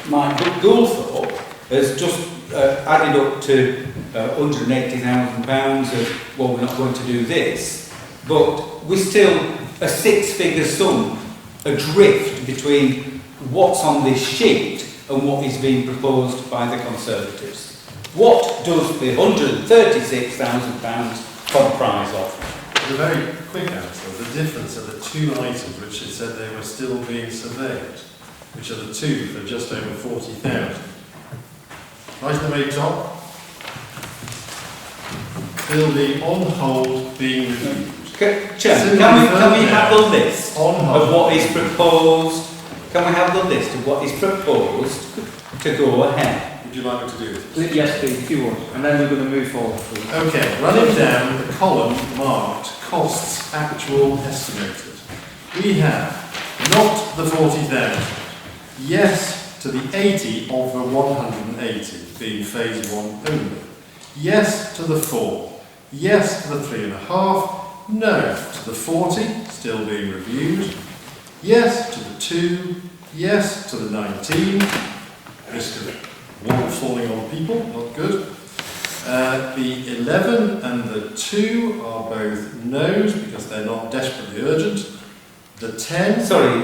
[SPEAKER 2] my Goulthorpe has just added up to £180,000 of, well, we're not going to do this, but we're still a 6-figure sum adrift between what's on this sheet and what is being proposed by the Conservatives. What does the £136,000 comprise of?
[SPEAKER 12] The very quick answer, the difference are the 2 items which it said they were still being surveyed, which are the 2 for just over 40,000. Right at the very top, building on hold being reviewed.
[SPEAKER 2] Chairman, can we have the list of what is proposed? Can we have the list of what is proposed to go ahead?
[SPEAKER 12] Would you like me to do this?
[SPEAKER 1] Yes, please, if you would. And then we're going to move forward, please.
[SPEAKER 12] Okay, running down the column marked costs actual estimated. We have not the 40,000. Yes to the 80 of the 180, being phase 1 only. Yes to the 4. Yes to the 3.5. No to the 40, still being reviewed. Yes to the 2. Yes to the 19. Risk of wall falling on people, not good. The 11 and the 2 are both no's because they're not desperately urgent. The 10...
[SPEAKER 2] Sorry,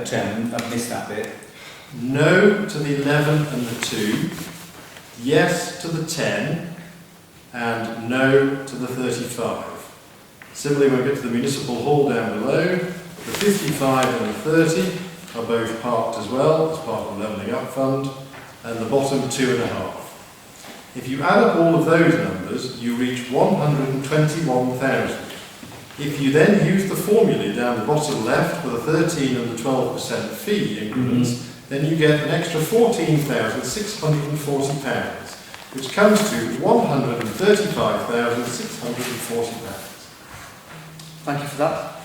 [SPEAKER 2] Chairman, I missed that bit.
[SPEAKER 12] No to the 11 and the 2. Yes to the 10. And no to the 35. Similarly, when we get to the municipal hall down below, the 55 and the 30 are both parked as well as part of the Levelling Up Fund, and the bottom 2.5. If you add up all of those numbers, you reach 121,000. If you then use the formulae down the bottom left for the 13 and the 12% fee increments, then you get an extra £14,640, which comes to £135,640.
[SPEAKER 1] Thank you for that.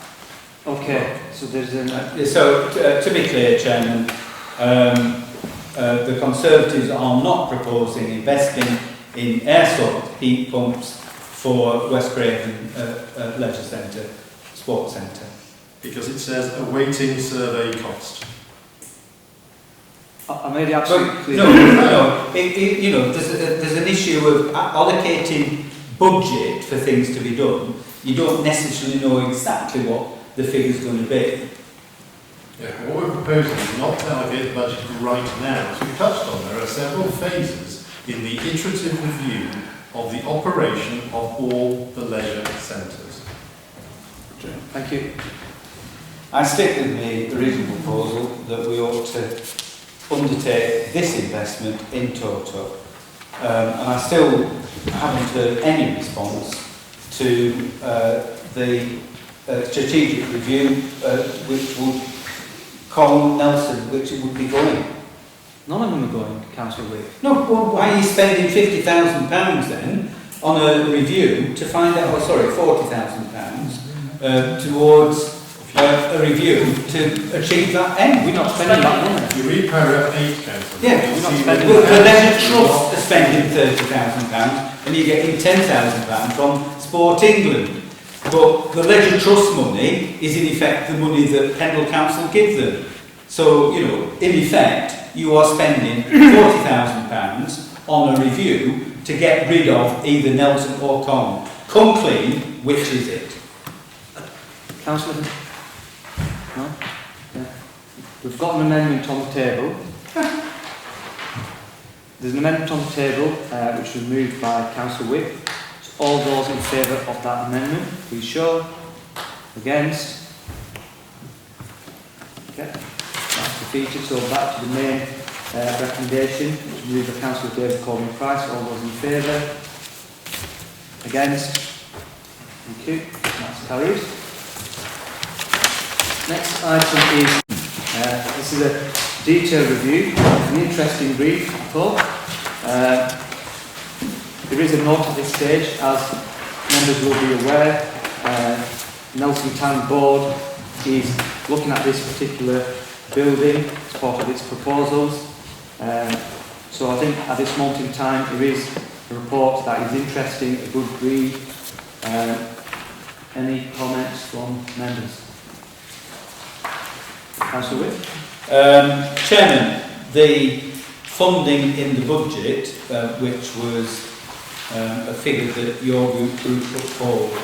[SPEAKER 1] Okay, so there's an...
[SPEAKER 2] to be clear, Chairman, the Conservatives are not proposing investing in air source heat pumps for West Craven Leisure Centre, Sports Centre.
[SPEAKER 12] Because it says awaiting survey cost.
[SPEAKER 1] I made it absolutely clear.
[SPEAKER 2] No. There's an issue of allocating budget for things to be done. You don't necessarily know exactly what the figure's going to be.
[SPEAKER 12] Yeah, what we're proposing is not to allocate the budget right now. As we touched on, there are several phases in the iterative review of the operation of all the leisure centres.
[SPEAKER 1] Thank you.
[SPEAKER 2] I stick with the original proposal that we ought to undertake this investment in toto. And I still haven't heard any response to the strategic review which would call Nelson, which it would be going.
[SPEAKER 1] None of them are going, Councillor Wick.
[SPEAKER 2] No, well, why are you spending £50,000 then on a review to find out, oh sorry, £40,000 towards a review to achieve that end?
[SPEAKER 1] We're not spending that money.
[SPEAKER 12] You read paragraph 8, Councillor.
[SPEAKER 2] Yeah,
[SPEAKER 1] we're not spending
[SPEAKER 2] well, the
[SPEAKER 1] that.
[SPEAKER 2] Leisure Trust are spending £30,000 and you're getting £10,000 from Sport England. But the Leisure Trust money is in effect the money that Pendle Council give them. So, you know, in effect, you are spending £40,000 on a review to get rid of either Nelson or Con. Come clean, which is it?
[SPEAKER 1] Councillor? No? Yeah. We've got an amendment on the table. There's an amendment on the table which was moved by Councillor Wick. So all those in favour of that amendment, please show. Against? Okay. That's defeated. So back to the main recommendation, which was moved by Councillor David Coleman Price. All those in favour? Against? Thank you. That's carried. Next item is, this is a detailed review, an interesting brief, I thought. There is a note at this stage, as members will be aware, Nelson Town Board is looking at this particular building as part of its proposals. So I think at this moment in time there is a report that is interesting, a good read. Any comments from members? Councillor Wick?
[SPEAKER 2] Chairman, the funding in the budget, which was a figure that your group put forward,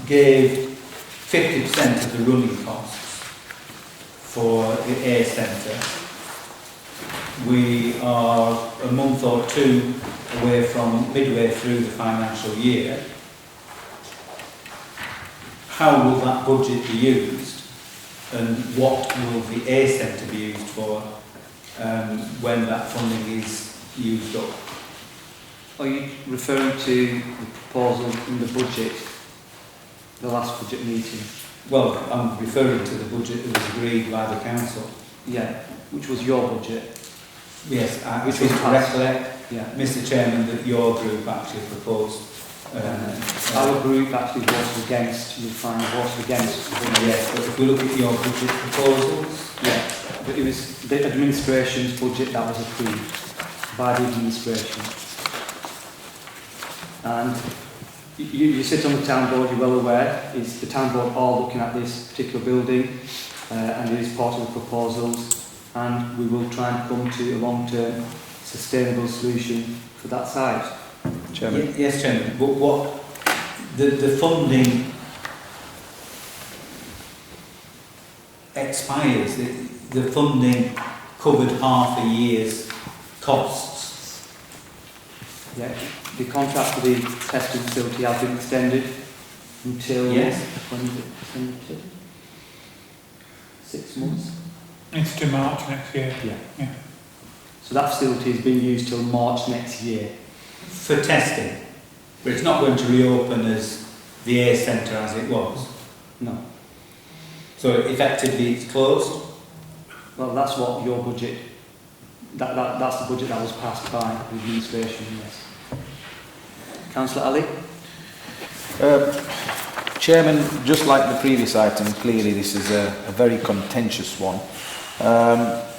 [SPEAKER 2] gave 50% of the running costs for the A Centre. We are a month or two away from midway through the financial year. How will that budget be used, and what will the A Centre be used for when that funding is used up?
[SPEAKER 1] Are you referring to the proposal in the budget, the last budget meeting?
[SPEAKER 2] Well, I'm referring to the budget that was agreed by the council.
[SPEAKER 1] Yeah, which was your budget.
[SPEAKER 2] Yes,
[SPEAKER 1] Which
[SPEAKER 2] which
[SPEAKER 1] was
[SPEAKER 2] was
[SPEAKER 1] passed.
[SPEAKER 2] recollect,
[SPEAKER 1] Yeah.
[SPEAKER 2] Mr. Chairman, that your group actually proposed.
[SPEAKER 1] Our group actually voted against, you'll find voted against.
[SPEAKER 2] Yes, but if we look at your budget proposals,
[SPEAKER 1] Yeah, but it was the administration's budget that was approved by the administration. And you sit on the town board, you're well aware, it's the town board are looking at this particular building and it is part of the proposals, and we will try and come to a long-term sustainable solution for that site.
[SPEAKER 5] Chairman.
[SPEAKER 2] Yes, Chairman, but what the funding expires, the funding covered half a year's costs.
[SPEAKER 1] Yeah, the contract for the testing facility has been extended until
[SPEAKER 2] Yes.
[SPEAKER 1] when is it extended to? 6 months.
[SPEAKER 3] It's to March next year.
[SPEAKER 1] Yeah. So that facility is being used till March next year.
[SPEAKER 2] For testing, but it's not going to reopen as the A Centre as it was.
[SPEAKER 1] No.
[SPEAKER 2] So effectively it's closed.
[SPEAKER 1] Well, that's what your budget. That's the budget that was passed by the administration. Yes. Councillor Ali.
[SPEAKER 5] Chairman, just like the previous item, clearly this is a very contentious one.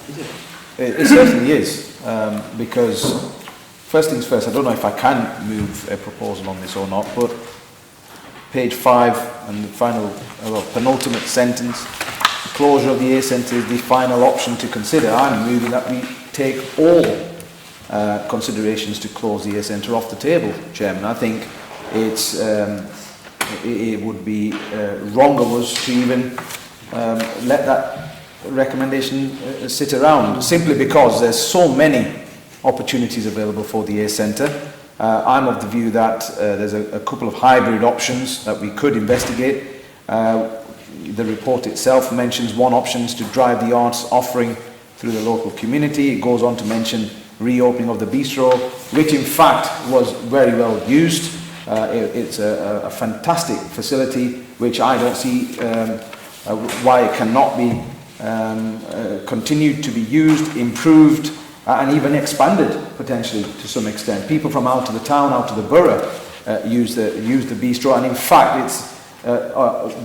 [SPEAKER 1] Is it?
[SPEAKER 5] It certainly is, because first things first, I don't know if I can move a proposal on this or not, but page 5 and the final, penultimate sentence, closure of the A Centre is the final option to consider. I'm moving that we take all considerations to close the A Centre off the table, Chairman. I think it's it would be wrong of us to even let that recommendation sit around, simply because there's so many opportunities available for the A Centre. I'm of the view that there's a couple of hybrid options that we could investigate. The report itself mentions one option is to drive the arts offering through the local community. It goes on to mention reopening of the bistro, which in fact was very well used. It's a fantastic facility, which I don't see why it cannot be continued to be used, improved, and even expanded potentially to some extent. People from out of the town, out of the borough, use the bistro, and in fact it's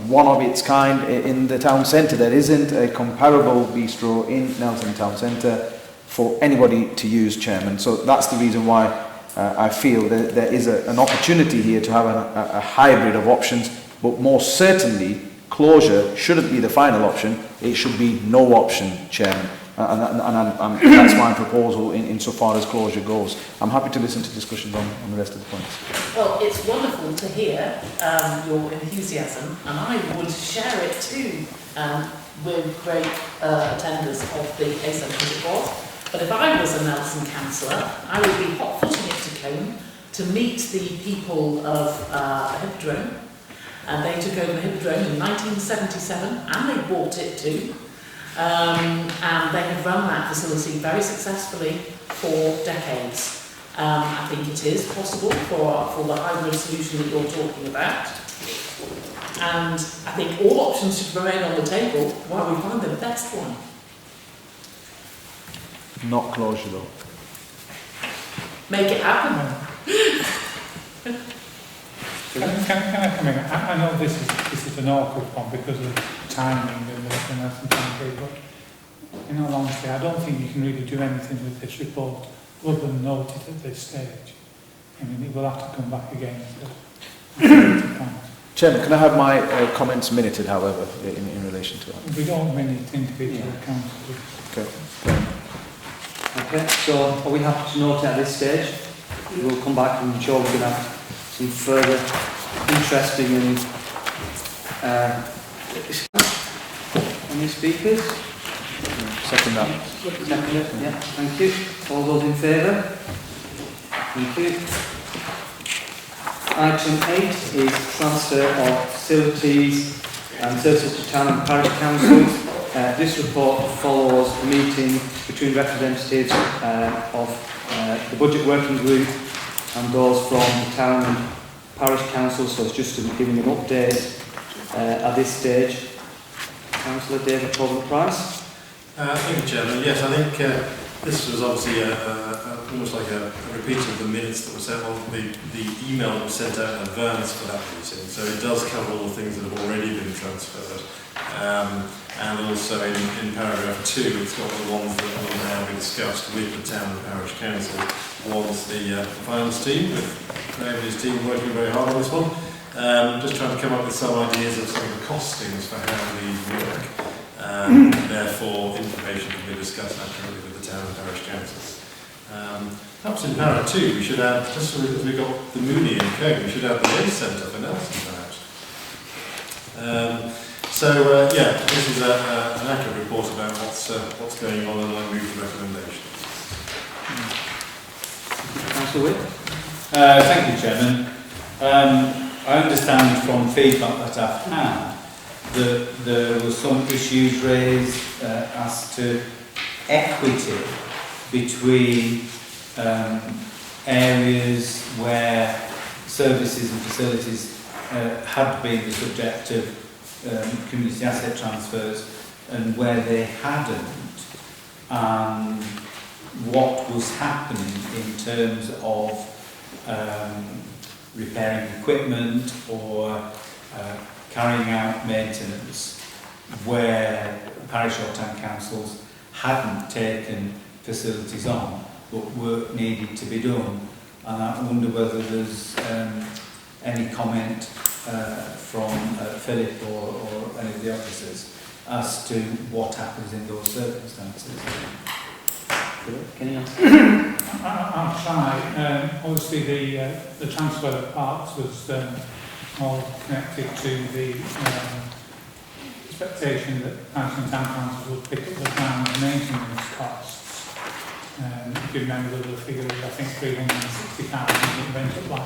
[SPEAKER 5] one of its kind in the town centre. There isn't a comparable bistro in Nelson Town Centre for anybody to use, Chairman. So that's the reason why I feel that there is an opportunity here to have a hybrid of options, but more certainly closure shouldn't be the final option. It should be no option, Chairman. And that's my proposal insofar as closure goes. I'm happy to listen to discussions on the rest of the points.
[SPEAKER 8] Well, it's wonderful to hear your enthusiasm, and I would share it too with great attenders of the ASEP as it was. But if I was a Nelson councillor, I would be hot-footing it to Combe to meet the people of the Hippodrome. And they took over the Hippodrome in 1977, and they bought it too. And they have run that facility very successfully for decades. I think it is possible for the hybrid solution that you're talking about. And I think all options should remain on the table while we find the best one.
[SPEAKER 5] Not closure though.
[SPEAKER 8] Make it happen.
[SPEAKER 3] Can I come in? I know this is an awkward one because of timing and everything else and time, but in all honesty, I don't think you can really do anything with this report other than note it at this stage. I mean, it will have to come back again.
[SPEAKER 5] Chairman, can I have my comments minuted, however, in relation to that?
[SPEAKER 3] We don't minute individual councillors.
[SPEAKER 5] Okay.
[SPEAKER 1] Okay, so are we happy to note at this stage? We'll come back and I'm sure we're going to have some further interesting and any speakers?
[SPEAKER 5] Second that.
[SPEAKER 1] Second it, yeah, thank you. All those in favour? Thank you. Item 8 is transfer of facilities and services to town and parish councils. This report follows a meeting between representatives of the budget working group and those from the town and parish council, so it's just giving an update at this stage. Councillor David Corbett-Price.
[SPEAKER 12] Thank you, Chairman. Yes, I think this was obviously almost like a repeat of the minutes that were sent on, the email that was sent out in advance for that meeting. So it does cover all the things that have already been transferred. And also in paragraph 2, it's got the ones that will now be discussed with the town and parish council. One's the finance team, with Graham and his team working very hard on this one. Just trying to come up with some ideas of some of the costings for how these work. Therefore, information can be discussed accurately with the town and parish councils. Perhaps in paragraph 2, we should add, just so as we've got the Mooney and Combe, we should add the A Centre for Nelson, perhaps. Yeah, this is an accurate report about what's going on, and I move the recommendations.
[SPEAKER 1] Councillor Witt.
[SPEAKER 2] Thank you, Chairman. I understand from feedback that I've had that there were some issues raised as to equity between areas where services and facilities had been the subject of community asset transfers and where they hadn't, and what was happening in terms of repairing equipment or carrying out maintenance where parish or town councils hadn't taken facilities on but work needed to be done. And I wonder whether there's any comment from Philip or any of the officers as to what happens in those circumstances.
[SPEAKER 1] Can you answer?
[SPEAKER 3] I'll try. Obviously, the transfer of parts was all connected to the expectation that parish and town councils would pick up the ground maintenance costs. If you remember the figure, I think 360,000, it went up by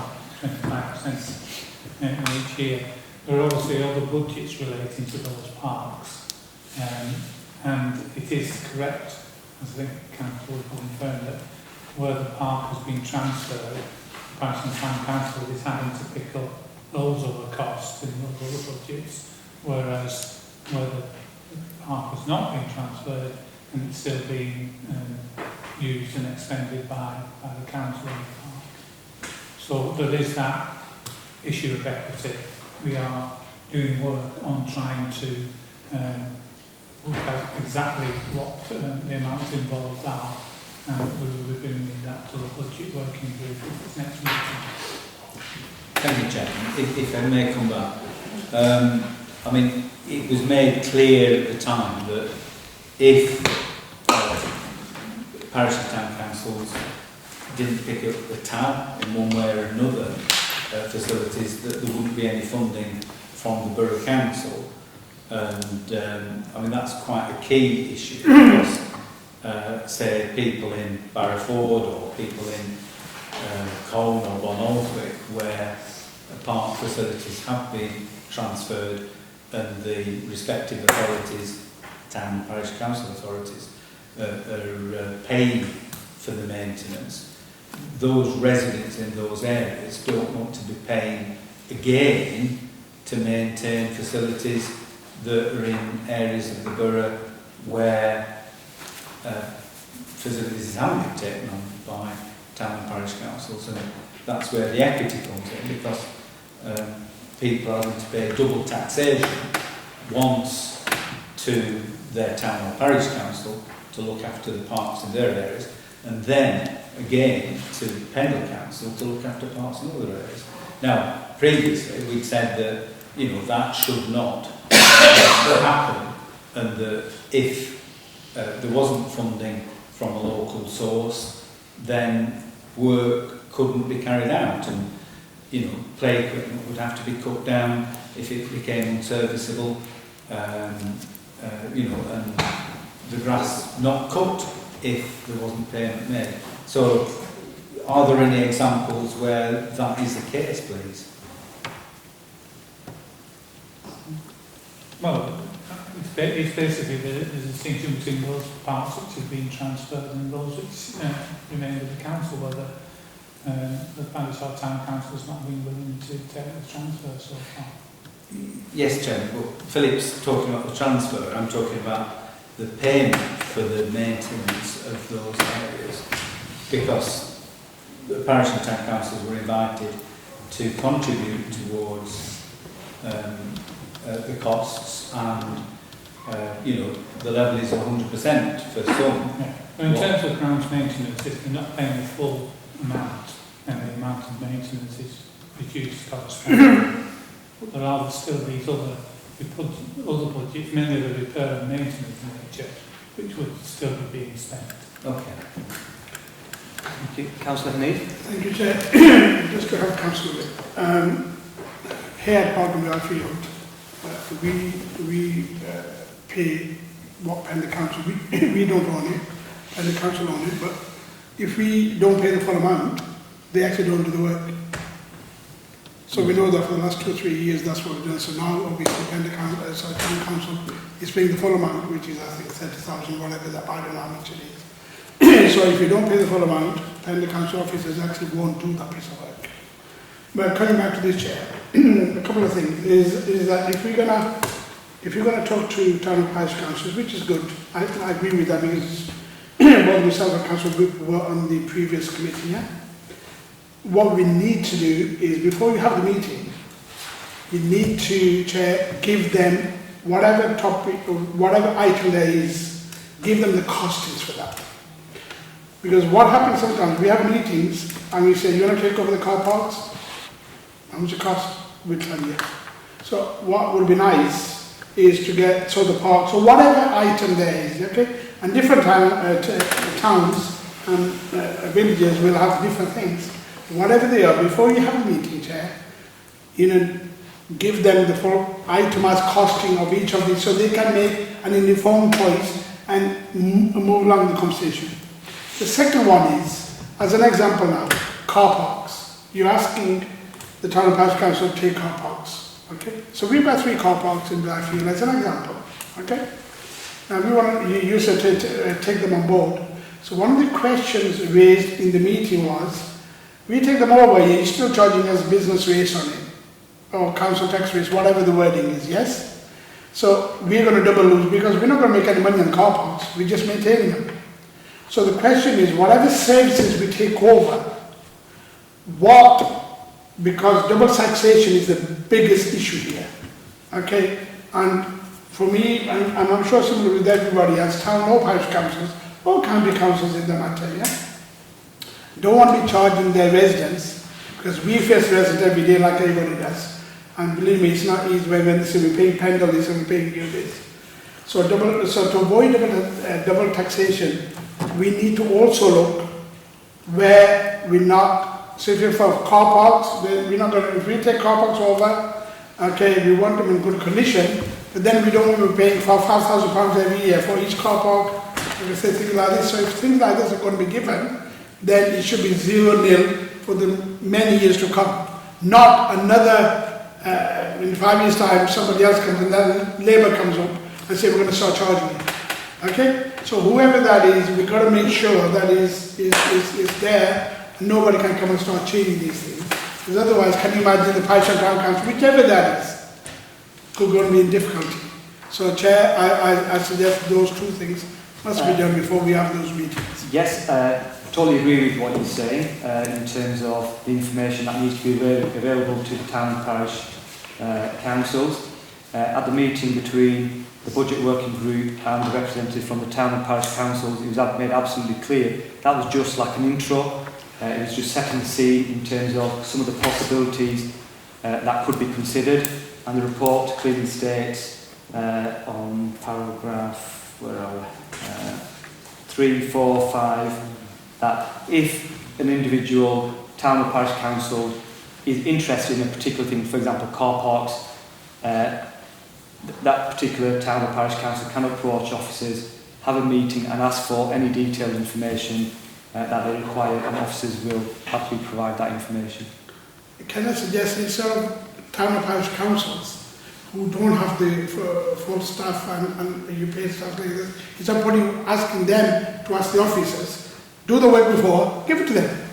[SPEAKER 3] 25% in each year. There are obviously other budgets relating to those parks, and it is correct, as I think council will confirm, that where the park has been transferred, parish and town council is having to pick up those other costs in those other budgets, whereas where the park has not been transferred and it's still being used and expended by the council and the park. So there is that issue of equity. We are doing work on trying to work out exactly what the amounts involved are, and we will be bringing that to the budget working group at this next meeting.
[SPEAKER 2] Thank you, Chairman. If I may come back. I mean, it was made clear at the time that if parish and town councils didn't pick up the tab in one way or another facilities, that there wouldn't be any funding from the Borough Council. And I mean, that's quite a key issue because, say, people in Barrowford or people in Colne or Barnoldswick, where park facilities have been transferred and the respective authorities, town and parish council authorities, are paying for the maintenance. Those residents in those areas don't want to be paying again to maintain facilities that are in areas of the borough where facilities haven't been taken on by town and parish councils, and that's where the equity comes in, because people are having to pay double taxation, once to their town or parish council to look after the parks in their areas, and then again to Pendle Council to look after parks in other areas. Now, previously we'd said that, you know, that should not happen, and that if there wasn't funding from a local source, then work couldn't be carried out, and, you know, play equipment would have to be cut down if it became unserviceable, you know, and the grass not cut if there wasn't payment made. So, are there any examples where that is the case, please?
[SPEAKER 3] Well, it's basically the distinction between those parts which have been transferred and those which remain with the council, whether the parish or town council has not been willing to take the transfer so far.
[SPEAKER 2] Yes, Chairman, but Philip's talking about the transfer. I'm talking about the payment for the maintenance of those areas, because the parish and town councils were invited to contribute towards the costs, and you know, the level is 100% for some.
[SPEAKER 3] Yeah. Well, in terms of grounds maintenance, if they're not paying the full amount, and the amount of maintenance is reduced correspondingly. But there are still these other budgets, mainly the repair and maintenance nature, which would still be being spent.
[SPEAKER 1] Okay. Thank you. Councillor Haneed.
[SPEAKER 6] Thank you, Chair. Just to help Councillor with, here at Barnoldswick, we pay what Pendle Council, we don't own it, Pendle Council own it, but if we don't pay the full amount, they actually don't do the work. So we know that for the last 2 or 3 years, that's what we've done. So now, obviously, Pendle Council, Town Council is paying the full amount, which is, I think, 30,000, whatever that, I don't know how much it is. So if you don't pay the full amount, Pendle Council officers actually won't do that piece of work. But coming back to this, Chair, a couple of things is that if you're gonna talk to town and parish councils, which is good, I agree with that, because both myself and council group were on the previous committee. Yeah? What we need to do is, before you have the meeting, you need to, Chair, give them whatever topic or whatever item there is, give them the costings for that. Because what happens sometimes, we have meetings and we say, you want to take over the car parks? How much it cost? We'll tell you. So what would be nice is to get, so the park, so whatever item there is, okay? And different towns and villages will have different things. Whatever they are, before you have a meeting, Chair, you know, give them the full itemized costing of each of these so they can make an informed choice and move along the conversation. The second one is, as an example now, car parks. You're asking the town and parish council to take car parks, okay? So we've got 3 car parks in Blackfield as an example, okay? Now we want you said to take them on board. So one of the questions raised in the meeting was, we take them over, you're still charging us business rates on it. or council tax rates, whatever the wording is, yes? So we're going to double lose because we're not going to make any money on car parks, we're just maintaining them. So the question is, whatever services we take over, because double taxation is the biggest issue here, okay? And for me, and I'm sure similar with everybody else, town or parish councils, or county councils in the matter, yeah? Don't want to be charging their residents, because we face residents every day like everybody does. And believe me, it's not easy when they say we're paying penalties and we're paying you this. So to avoid double taxation, we need to also look where we're not, so if you're for car parks, then we're not going to, if we take car parks over, okay, we want them in good condition, but then we don't want to be paying for £5,000 every year for each car park, and we say things like this. So if things like this are going to be given, then it should be 0-0 for the many years to come. Not another, in 5 years' time, somebody else comes and then Labour comes up and say we're going to start charging it. Okay? So whoever that is, we've got to make sure that is there, and nobody can come and start changing these things. Because otherwise, can you imagine the parish and town council, whichever that is, could go and be in difficulty. So Chair, I suggest those two things must be done before we have those meetings.
[SPEAKER 1] Yes, totally agree with what you're saying in terms of the information that needs to be available to the town and parish councils. At the meeting between the budget working group and the representative from the town and parish councils, it was made absolutely clear that was just like an intro. It was just setting the scene in terms of some of the possibilities that could be considered, and the report clearly states on paragraph, where are we? 3, 4, 5, that if an individual town or parish council is interested in a particular thing, for example car parks, that particular town or parish council can approach officers, have a meeting and ask for any detailed information that they require, and officers will happily provide that information.
[SPEAKER 6] Can I suggest instead of town or parish councils who don't have the full staff and you pay staff like this, instead of asking them to ask the officers, do the work before, give it to them.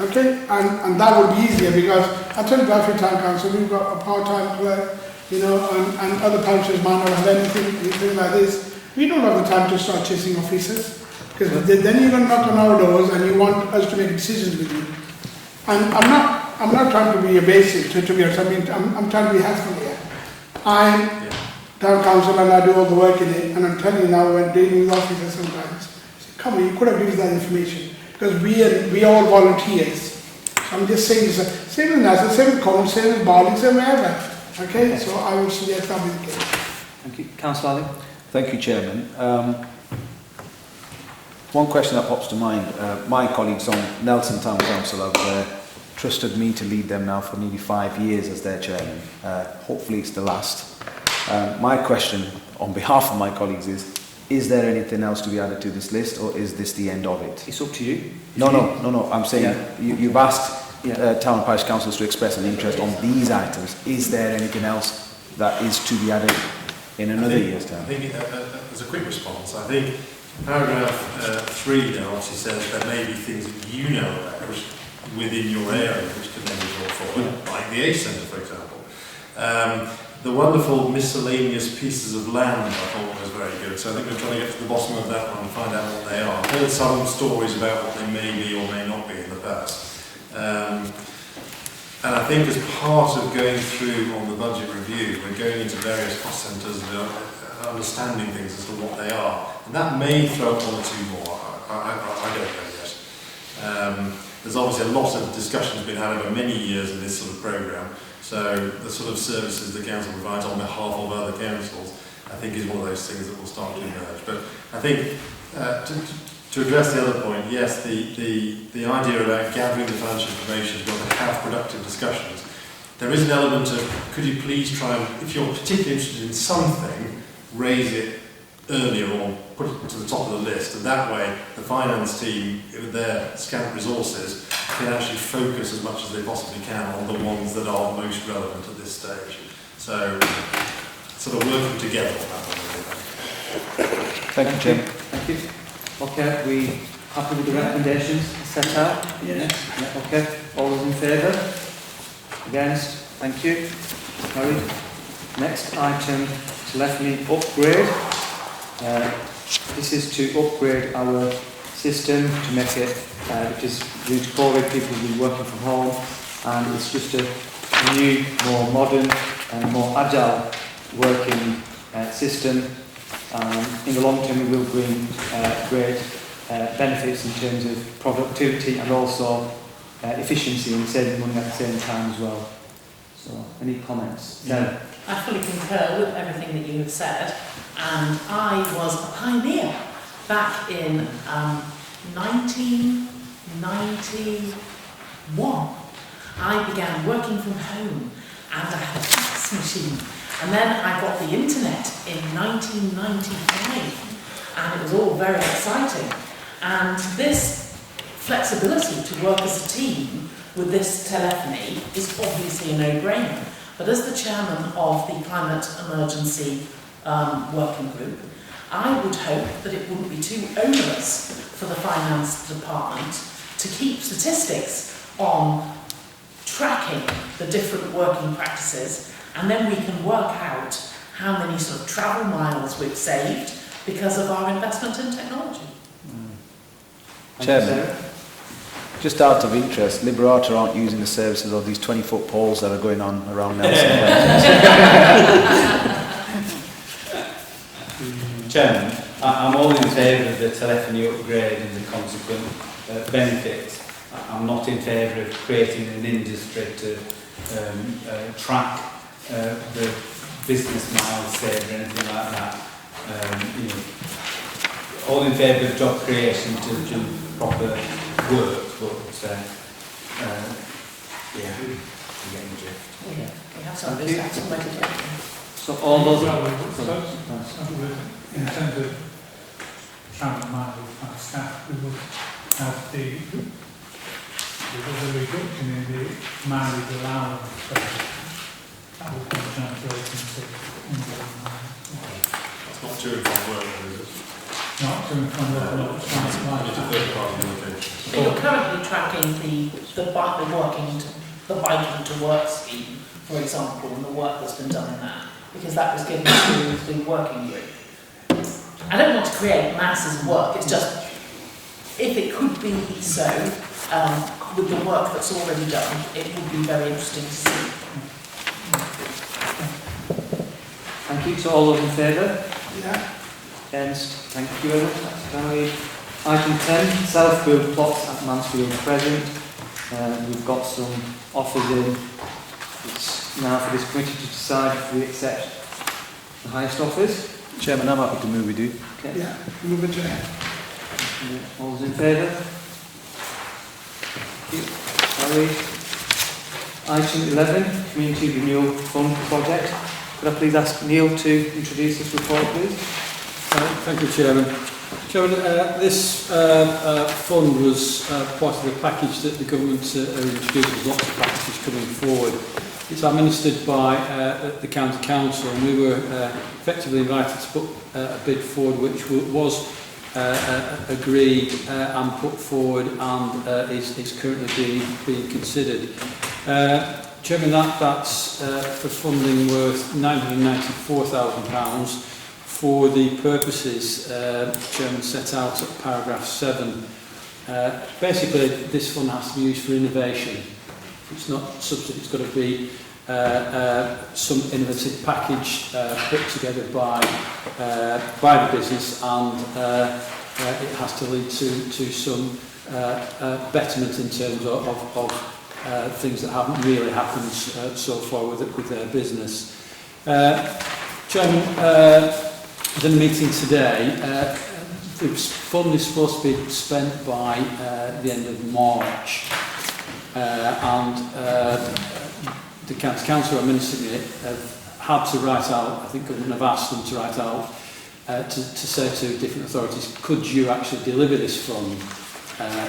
[SPEAKER 6] Okay? And that would be easier, because I tell you Bradford Town Council, we've got a part-time clerk, you know, and other parishes might not have anything like this. We don't have the time to start chasing officers, because then you're going to knock on our doors and you want us to make decisions with you. And I'm not trying to be evasive, to be honest. I mean, I'm trying to be helpful here. I'm town council and I do all the work in it, and I'm telling you now, when dealing with officers sometimes, come on, you could have given us that information, because we are all volunteers. So I'm just saying, same with NASA, same with Common, same with Barley, same wherever. Okay, so I would suggest that be the case.
[SPEAKER 1] Thank you. Councillor Ali?
[SPEAKER 5] Thank you, Chairman. One question that pops to mind, my colleagues on Nelson Town Council have trusted me to lead them now for nearly 5 years as their chairman. Hopefully it's the last. My question on behalf of my colleagues is there anything else to be added to this list, or is this the end of it?
[SPEAKER 1] It's up to you.
[SPEAKER 5] No, I'm saying you've asked town and parish councils to express an interest on these items. Is there anything else that is to be added in another year's time?
[SPEAKER 12] I think as a quick response, I think paragraph 3 there obviously says there may be things that you know about within your area which could then be brought forward, like the ACE Centre, for example. The wonderful miscellaneous pieces of land I thought was very good, so I think we're trying to get to the bottom of that one and find out what they are. I've heard some stories about what they may be or may not be in the past. And I think as part of going through on the budget review, we're going into various cost centres and understanding things as to what they are. And that may throw up 1 or 2 more. I don't know yet. There's obviously a lot of discussions been had over many years in this sort of programme. So the sort of services the council provides on behalf of other councils, I think is one of those things that will start to emerge. But I think to address the other point, yes, the idea about gathering the financial information is going to have productive discussions. There is an element of, could you please try and, if you're particularly interested in something, raise it earlier or put it to the top of the list, and that way the finance team, with their scant resources, can actually focus as much as they possibly can on the ones that are most relevant at this stage. So, sort of working together on that one.
[SPEAKER 5] Thank you, Jim.
[SPEAKER 1] Thank you. Okay, we happy with the recommendations set out?
[SPEAKER 6] Yes.
[SPEAKER 1] Yeah. Okay. All those in favour? Against? Thank you. Carried. Next item, telephony upgrade. This is to upgrade our system to make it, because due to COVID, people will be working from home, and it's just a new, more modern and more agile working system. In the long term, it will bring great benefits in terms of productivity and also efficiency and saving money at the same time as well. So, any comments?
[SPEAKER 8] No. I fully concur with everything that you have said, and I was a pioneer back in 1991. I began working from home and I had a fax machine, and then I got the internet in 1995, and it was all very exciting. And this flexibility to work as a team with this telephony is obviously a no-brainer. But as the chairman of the Climate Emergency Working Group, I would hope that it wouldn't be too onerous for the Finance Department to keep statistics on tracking the different working practices, and then we can work out how many sort of travel miles we've saved because of our investment in technology.
[SPEAKER 5] Chairman, just out of interest, Liberata aren't using the services of these 20-foot poles that are going on around Nelson.
[SPEAKER 2] Chairman, I'm all in favour of the telephony upgrade and the consequent benefits. I'm not in favour of creating an industry to track the business miles saved or anything like that. All in favour of job creation to do proper work, but yeah, you're getting the drift.
[SPEAKER 8] Yeah, we have some business.
[SPEAKER 1] So all those...
[SPEAKER 3] In terms of travel mileage by staff, we would have the reduction in the mileage allowance. That would translate into
[SPEAKER 12] That's not to and from work, is it?
[SPEAKER 3] not to and from work, not
[SPEAKER 12] It's a third party location.
[SPEAKER 8] So you're currently tracking the biking to work scheme, for example, and the work that's been done in that, because that was given to the working group. I don't want to create masses of work, it's just, if it could be so, with the work that's already done, it would be very interesting to see.
[SPEAKER 1] Thank you. So all those in favour?
[SPEAKER 6] Yeah.
[SPEAKER 1] Against? Thank you very much. That's carried. Item 10, self-build plots at Mansfield Crescent. We've got some offers in. It's now for this committee to decide if we accept the highest offers.
[SPEAKER 5] Chairman, I'm happy to move with you.
[SPEAKER 1] Okay.
[SPEAKER 6] Yeah, move it ahead.
[SPEAKER 1] All those in favour? Thank you. Carried. Item 11, Community Renewal Fund Project. Could I please ask Neil to introduce this report, please?
[SPEAKER 10] Thank you, Chairman. Chairman, this fund was part of the package that the government introduced. There's lots of packages coming forward. It's administered by the County Council, and we were effectively invited to put a bid forward, which was agreed and put forward, and is currently being considered. Chairman, that's for funding worth £994,000 for the purposes Chairman set out at paragraph 7. Basically, this fund has to be used for innovation. It's not subsidy, it's got to be some innovative package put together by the business, and it has to lead to some betterment in terms of things that haven't really happened so far with their business. Chairman, in the meeting today, the fund is supposed to be spent by the end of March, and the County Council administering it have had to write out, I think government have asked them to write out, to say to different authorities, could you actually deliver this fund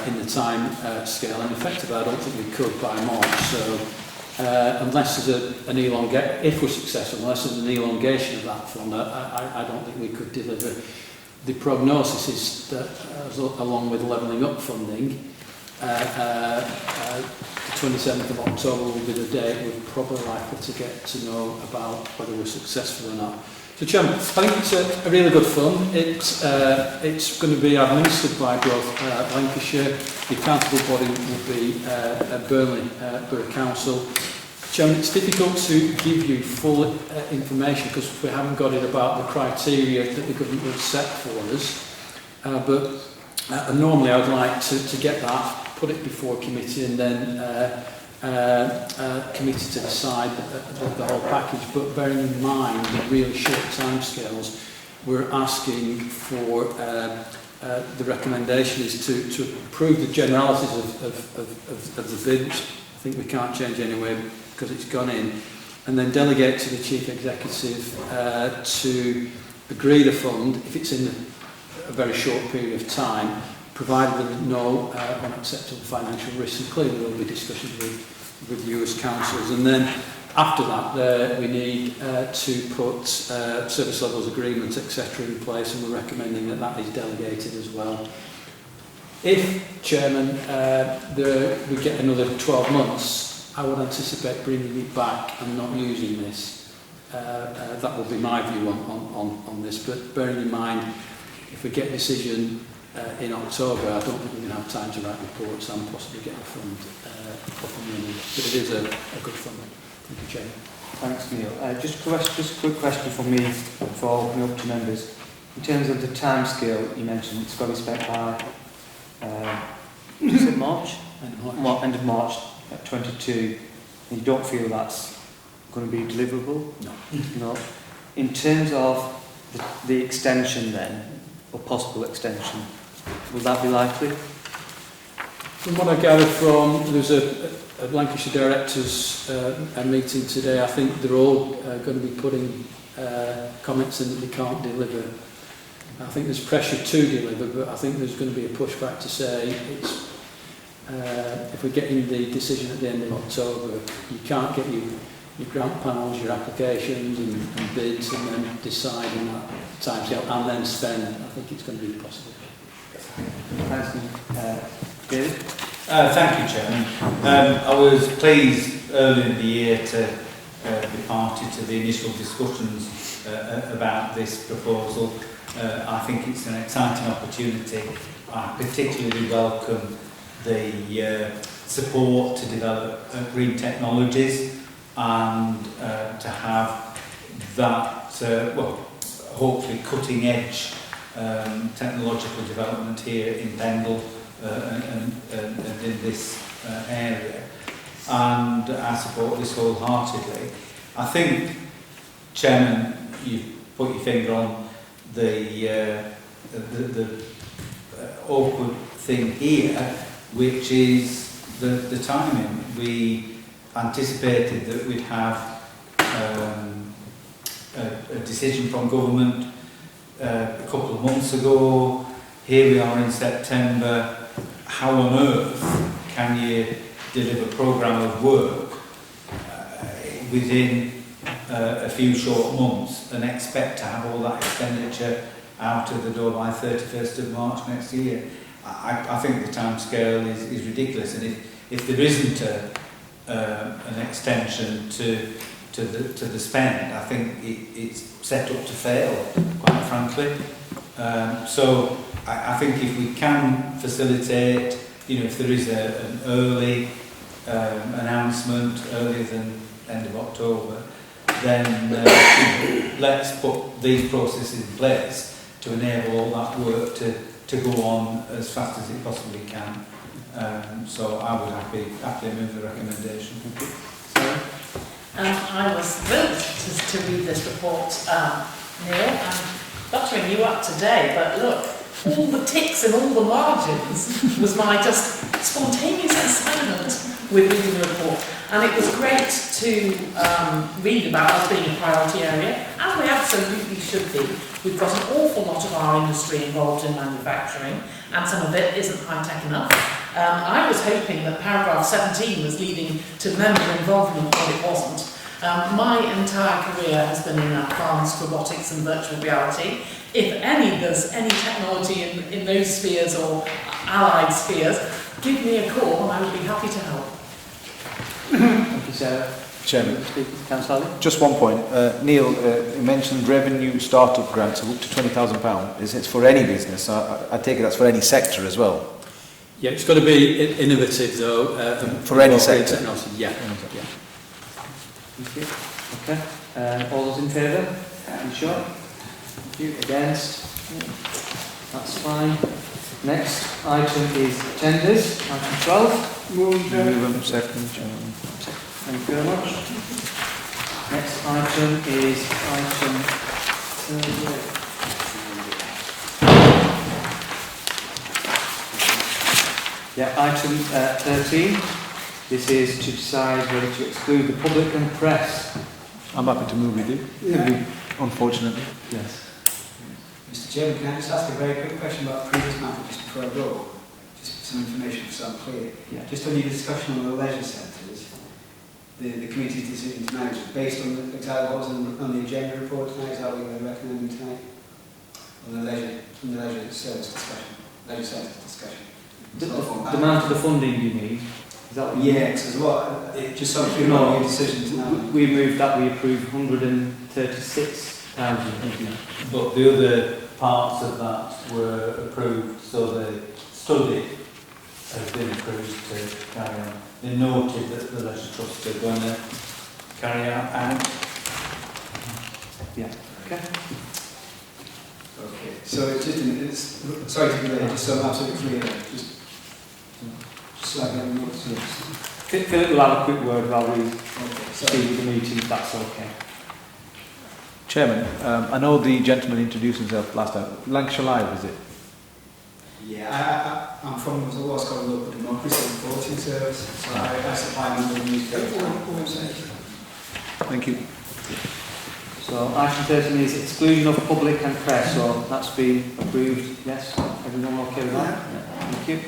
[SPEAKER 10] in the time scale? And effectively, I don't think we could by March. So unless there's an elongation, if we're successful, unless there's an elongation of that fund, I don't think we could deliver. The prognosis is that, along with levelling up funding, the 27th of October will be the date we're probably likely to get to know about whether we're successful or not. So, Chairman, I think it's a really good fund. It's going to be administered by Growth Lancashire. The accountable body will be Burnley Borough Council. Chairman, it's difficult to give you full information because we haven't got it about the criteria that the government has set for us. But normally I'd like to get that, put it before committee and then committee to decide the whole package. But bearing in mind the really short timescales, we're asking for the recommendation is to approve the generalities of the bid, which I think we can't change anyway because it's gone in, and then delegate to the Chief Executive to agree the fund if it's in a very short period of time, provided there are no unacceptable financial risks, and clearly there will be discussions with you as councils. And then after that, we need to put service levels agreements, etc. in place, and we're recommending that that is delegated as well. If, Chairman, we get another 12 months, I would anticipate bringing it back and not using this. That will be my view on this, but bearing in mind, if we get a decision in October, I don't think we're going to have time to write reports and possibly get a fund up and running. But it is a good fund. Thank you, Chairman.
[SPEAKER 1] Thanks, Neil. Just a quick question from me before opening up to members. In terms of the timescale you mentioned, it's got to be spent by is it March? End of March 22. And you don't feel that's going to be deliverable?
[SPEAKER 10] No.
[SPEAKER 1] No. In terms of the extension then, or possible extension, will that be likely?
[SPEAKER 10] From what I gather from, there's a Lancashire directors a meeting today. I think they're all going to be putting comments in that they can't deliver. I think there's pressure to deliver, but I think there's going to be a pushback to say it's if we're getting the decision at the end of October, you can't get your grant panels, your applications and bids, and then decide in that timescale and then spend. I think it's going to be possible.
[SPEAKER 1] Thanks, David.
[SPEAKER 2] Thank you, Chairman. I was pleased earlier in the year to be party to the initial discussions about this proposal. I think it's an exciting opportunity. I particularly welcome the support to develop green technologies and to have that, hopefully cutting edge technological development here in Pendle and in this area. And I support this wholeheartedly. I think, Chairman, you put your finger on the awkward thing here, which is the timing. We anticipated that we'd have a decision from government a couple of months ago. Here we are in September. How on earth can you deliver a programme of work within a few short months and expect to have all that expenditure out of the door by 31st of March next year? I think the timescale is ridiculous, and if there isn't an extension to the spend, I think it's set up to fail, quite frankly. So I think if we can facilitate, if there is an early announcement, earlier than end of October, then let's put these processes in place to enable all that work to go on as fast as it possibly can. So I would happily move the recommendation.
[SPEAKER 1] Sarah?
[SPEAKER 8] I was thrilled to read this report, Neil, and buttering you up today, but look, all the ticks and all the margins was my just spontaneous excitement with reading the report. And it was great to read about us being a priority area, and we absolutely should be. We've got an awful lot of our industry involved in manufacturing, and some of it isn't high-tech enough. I was hoping that paragraph 17 was leading to member involvement, but it wasn't. My entire career has been in advanced robotics and virtual reality. If there's any technology in those spheres or allied spheres, give me a call and I would be happy to help.
[SPEAKER 1] Thank you, Sarah.
[SPEAKER 5] Chairman,
[SPEAKER 1] Councillor Ali?
[SPEAKER 5] just one point. Neil, you mentioned revenue startup grants of up to £20,000. It's for any business. I take it that's for any sector as well.
[SPEAKER 10] Yeah, it's got to be innovative though.
[SPEAKER 5] For any sector.
[SPEAKER 10] Technology. Yeah. Yeah.
[SPEAKER 1] Thank you. Okay. All those in favour? You sure? Thank you. Against? That's fine. Next item is tenders. Item 12.
[SPEAKER 6] Move
[SPEAKER 5] Move second, Chairman.
[SPEAKER 1] Thank you very much. Next item is item 38. Yeah, item 13. This is to decide whether to exclude the public and press.
[SPEAKER 5] I'm happy to move with you.
[SPEAKER 6] Yeah.
[SPEAKER 5] Unfortunately.
[SPEAKER 1] Yes.
[SPEAKER 13] Mr Chairman, can I just ask a very quick question about the previous matter just before I go? Just some information so I'm clear.
[SPEAKER 1] Yeah.
[SPEAKER 13] Just on your discussion on the leisure centres, the committee's decision tonight was based on exactly what was on the agenda report tonight, is that what you're recommending tonight? On the leisure service discussion, leisure centres discussion.
[SPEAKER 1] The amount of the funding you need, is that what you
[SPEAKER 13] Yeah, because there's a lot, just so clear on your decision tonight.
[SPEAKER 1] We moved that, we approved 136,000.
[SPEAKER 2] But the other parts of that were approved, so the study has been approved to carry on. They noted that the Leisure Trust are going to carry out and
[SPEAKER 1] yeah. Okay.
[SPEAKER 13] Okay, so it's just, sorry to be late, just so I'm absolutely clear, just so I can note.
[SPEAKER 1] Philip will have a quick word while we
[SPEAKER 13] Okay,
[SPEAKER 1] see the meeting, if that's okay.
[SPEAKER 5] Chairman, I know the gentleman introduced himself last time. Lancashire Live, is it?
[SPEAKER 13] Yeah, I'm from what's called local democracy reporting service, so I supply member newspaper website.
[SPEAKER 5] Thank you.
[SPEAKER 1] So item 13 is exclusion of public and press, so that's been approved, yes? Everyone okay with that? Yeah. Thank you.